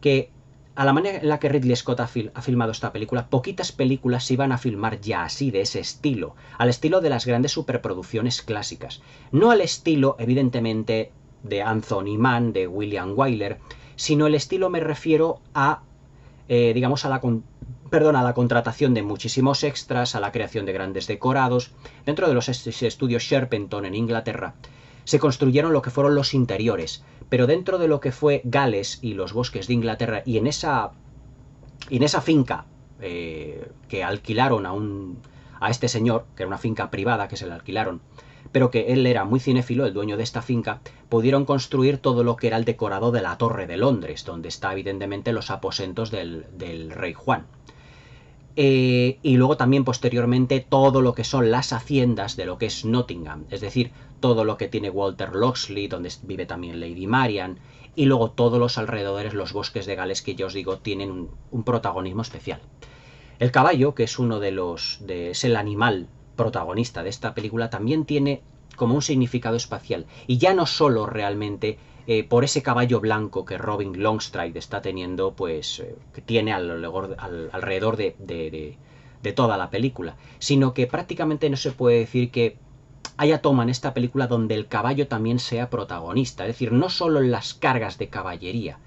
que a la manera en la que Ridley Scott ha filmado esta película, poquitas películas se iban a filmar ya así, de ese estilo, al estilo de las grandes superproducciones clásicas. No al estilo, evidentemente, de Anthony Mann, de William Wyler, sino el estilo me refiero a, digamos, a la contratación de muchísimos extras, a la creación de grandes decorados. Dentro de los estudios Sherpenton en Inglaterra se construyeron lo que fueron los interiores, pero dentro de lo que fue Gales y los bosques de Inglaterra, y en esa finca que alquilaron a este señor, que era una finca privada que se le alquilaron, pero que él era muy cinéfilo, el dueño de esta finca, pudieron construir todo lo que era el decorado de la Torre de Londres, donde está evidentemente los aposentos del rey Juan. Y luego también posteriormente todo lo que son las haciendas de lo que es Nottingham, es decir, todo lo que tiene Walter Locksley, donde vive también Lady Marian, y luego todos los alrededores, los bosques de Gales, que ya os digo, tienen un protagonismo especial. El caballo, que es es el animal protagonista de esta película, también tiene como un significado espacial, y ya no solo realmente por ese caballo blanco que Robin Longstride está teniendo, pues que tiene alrededor de toda la película, sino que prácticamente no se puede decir que haya toma en esta película donde el caballo también sea protagonista, es decir, no solo en las cargas de caballería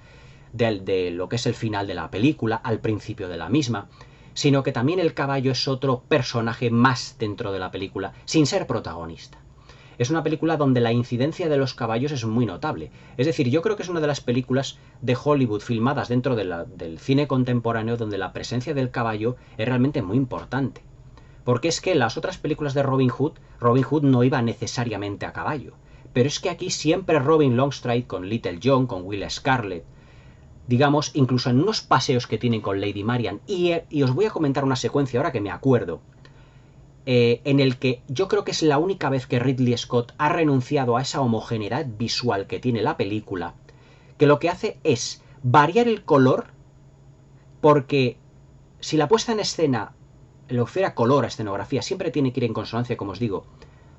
de lo que es el final de la película, al principio de la misma, sino que también el caballo es otro personaje más dentro de la película, sin ser protagonista. Es una película donde la incidencia de los caballos es muy notable. Es decir, yo creo que es una de las películas de Hollywood filmadas dentro del cine contemporáneo donde la presencia del caballo es realmente muy importante. Porque es que las otras películas de Robin Hood no iba necesariamente a caballo. Pero es que aquí siempre Robin Longstride con Little John, con Will Scarlet, digamos, incluso en unos paseos que tienen con Lady Marian, y os voy a comentar una secuencia ahora que me acuerdo, en el que yo creo que es la única vez que Ridley Scott ha renunciado a esa homogeneidad visual que tiene la película, que lo que hace es variar el color, porque si la puesta en escena le ofiera color a escenografía, siempre tiene que ir en consonancia, como os digo,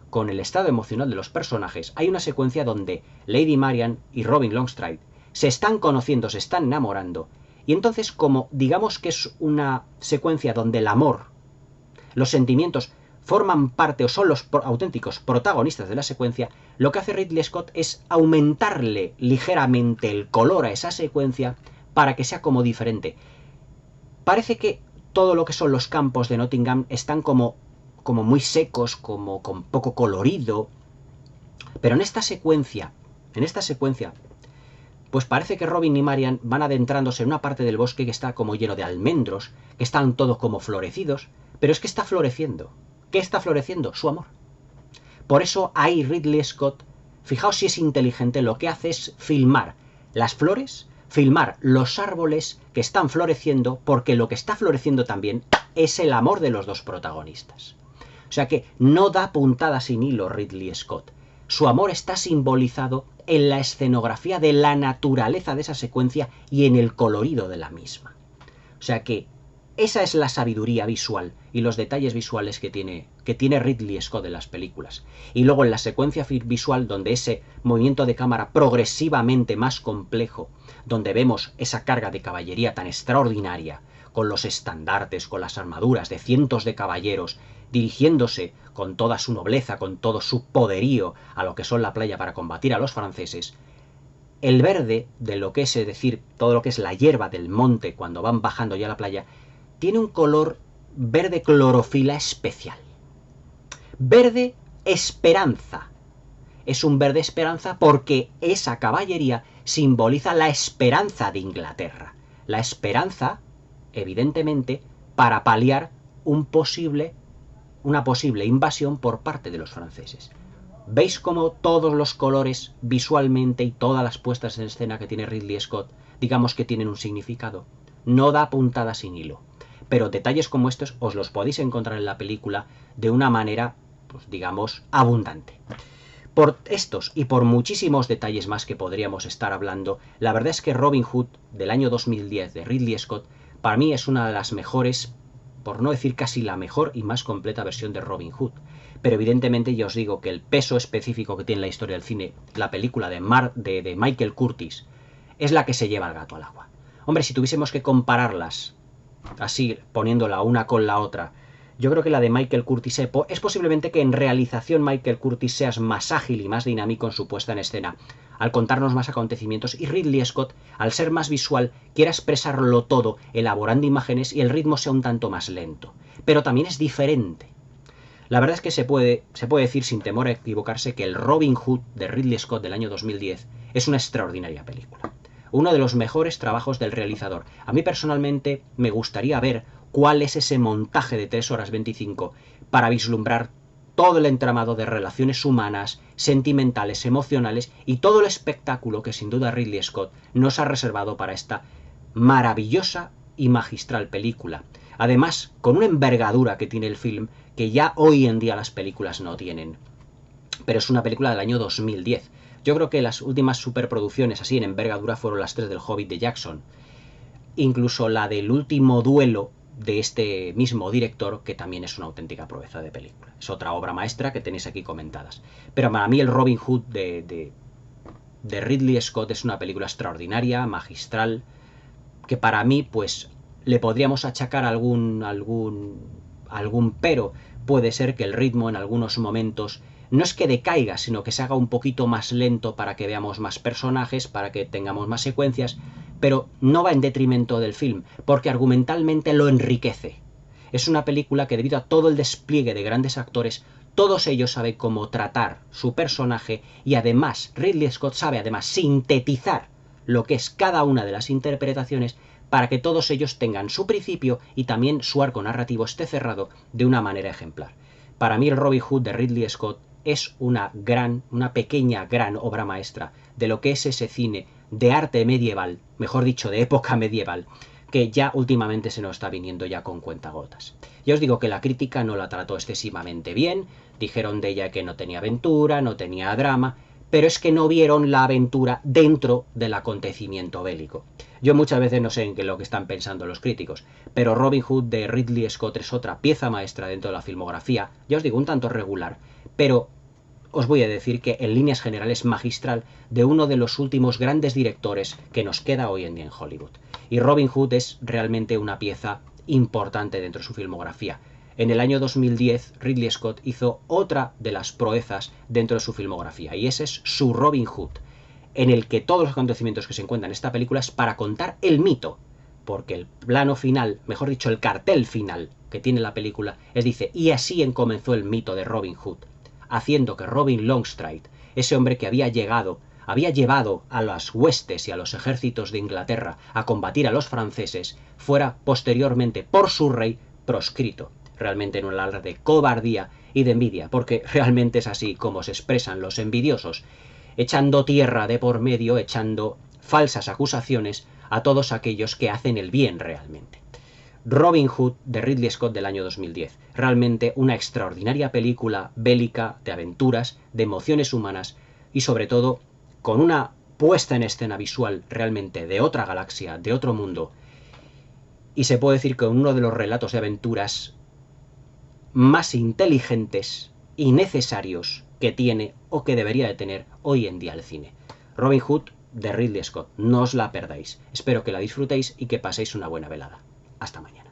con el estado emocional de los personajes. Hay una secuencia donde Lady Marian y Robin Longstride se están conociendo, se están enamorando, y entonces, como digamos que es una secuencia donde el amor, los sentimientos forman parte o son los auténticos protagonistas de la secuencia, lo que hace Ridley Scott es aumentarle ligeramente el color a esa secuencia para que sea como diferente. Parece que todo lo que son los campos de Nottingham están como muy secos, como con poco colorido, pero en esta secuencia, pues parece que Robin y Marian van adentrándose en una parte del bosque que está como lleno de almendros, que están todos como florecidos, pero es que está floreciendo. ¿Qué está floreciendo? Su amor. Por eso ahí Ridley Scott, fijaos si es inteligente, lo que hace es filmar las flores, filmar los árboles que están floreciendo, porque lo que está floreciendo también es el amor de los dos protagonistas. O sea que no da puntada sin hilo Ridley Scott. Su amor está simbolizado en la escenografía de la naturaleza de esa secuencia y en el colorido de la misma. O sea que esa es la sabiduría visual y los detalles visuales que tiene Ridley Scott en las películas. Y luego en la secuencia visual, donde ese movimiento de cámara progresivamente más complejo, donde vemos esa carga de caballería tan extraordinaria, con los estandartes, con las armaduras de cientos de caballeros, dirigiéndose con toda su nobleza, con todo su poderío a lo que son la playa para combatir a los franceses, el verde de lo que es decir, todo lo que es la hierba del monte cuando van bajando ya a la playa, tiene un color verde clorofila especial. Verde esperanza. Es un verde esperanza porque esa caballería simboliza la esperanza de Inglaterra. La esperanza, evidentemente, para paliar una posible invasión por parte de los franceses. ¿Veis cómo todos los colores visualmente y todas las puestas en escena que tiene Ridley Scott, digamos que tienen un significado? No da puntada sin hilo. Pero detalles como estos os los podéis encontrar en la película de una manera, pues digamos, abundante. Por estos y por muchísimos detalles más que podríamos estar hablando, la verdad es que Robin Hood del año 2010 de Ridley Scott para mí es una de las mejores, por no decir casi la mejor y más completa versión de Robin Hood. Pero evidentemente ya os digo que el peso específico que tiene la historia del cine, la película de Michael Curtis, es la que se lleva el gato al agua. Hombre, si tuviésemos que compararlas, así poniéndola una con la otra, yo creo que la de Michael Curtis es posiblemente que en realización Michael Curtis sea más ágil y más dinámico en su puesta en escena, al contarnos más acontecimientos, y Ridley Scott, al ser más visual, quiera expresarlo todo elaborando imágenes y el ritmo sea un tanto más lento. Pero también es diferente. La verdad es que se puede decir sin temor a equivocarse que el Robin Hood de Ridley Scott del año 2010 es una extraordinaria película. Uno de los mejores trabajos del realizador. A mí personalmente me gustaría ver cuál es ese montaje de 3 horas 25 para vislumbrar todo el entramado de relaciones humanas, sentimentales, emocionales y todo el espectáculo que sin duda Ridley Scott nos ha reservado para esta maravillosa y magistral película. Además, con una envergadura que tiene el film que ya hoy en día las películas no tienen. Pero es una película del año 2010. Yo creo que las últimas superproducciones así en envergadura fueron las 3 del Hobbit de Jackson. Incluso la del último duelo de este mismo director, que también es una auténtica proeza de película. Es otra obra maestra que tenéis aquí comentadas. Pero para mí el Robin Hood de Ridley Scott es una película extraordinaria, magistral, que para mí pues le podríamos achacar algún pero. Puede ser que el ritmo en algunos momentos no es que decaiga, sino que se haga un poquito más lento para que veamos más personajes, para que tengamos más secuencias, pero no va en detrimento del film, porque argumentalmente lo enriquece. Es una película que, debido a todo el despliegue de grandes actores, todos ellos saben cómo tratar su personaje, y además Ridley Scott sabe además sintetizar lo que es cada una de las interpretaciones para que todos ellos tengan su principio y también su arco narrativo esté cerrado de una manera ejemplar. Para mí el Robin Hood de Ridley Scott es una pequeña gran obra maestra de lo que es ese cine de arte medieval, mejor dicho, de época medieval, que ya últimamente se nos está viniendo ya con cuentagotas. Ya os digo que la crítica no la trató excesivamente bien, dijeron de ella que no tenía aventura, no tenía drama, pero es que no vieron la aventura dentro del acontecimiento bélico. Yo muchas veces no sé en qué es lo que están pensando los críticos, pero Robin Hood de Ridley Scott es otra pieza maestra dentro de la filmografía, ya os digo, un tanto regular, pero os voy a decir que en líneas generales magistral de uno de los últimos grandes directores que nos queda hoy en día en Hollywood. Y Robin Hood es realmente una pieza importante dentro de su filmografía. En el año 2010, Ridley Scott hizo otra de las proezas dentro de su filmografía, y ese es su Robin Hood, en el que todos los acontecimientos que se encuentran en esta película es para contar el mito, porque el plano final, mejor dicho, el cartel final que tiene la película, dice, y así comenzó el mito de Robin Hood, haciendo que Robin Longstreet, ese hombre que había llevado a las huestes y a los ejércitos de Inglaterra a combatir a los franceses, fuera posteriormente por su rey proscrito. Realmente en un alarde de cobardía y de envidia, porque realmente es así como se expresan los envidiosos, echando tierra de por medio, echando falsas acusaciones a todos aquellos que hacen el bien realmente. Robin Hood de Ridley Scott del año 2010. Realmente una extraordinaria película bélica, de aventuras, de emociones humanas y sobre todo con una puesta en escena visual realmente de otra galaxia, de otro mundo. Y se puede decir que uno de los relatos de aventuras más inteligentes y necesarios que tiene o que debería de tener hoy en día el cine. Robin Hood de Ridley Scott. No os la perdáis. Espero que la disfrutéis y que paséis una buena velada. Hasta mañana.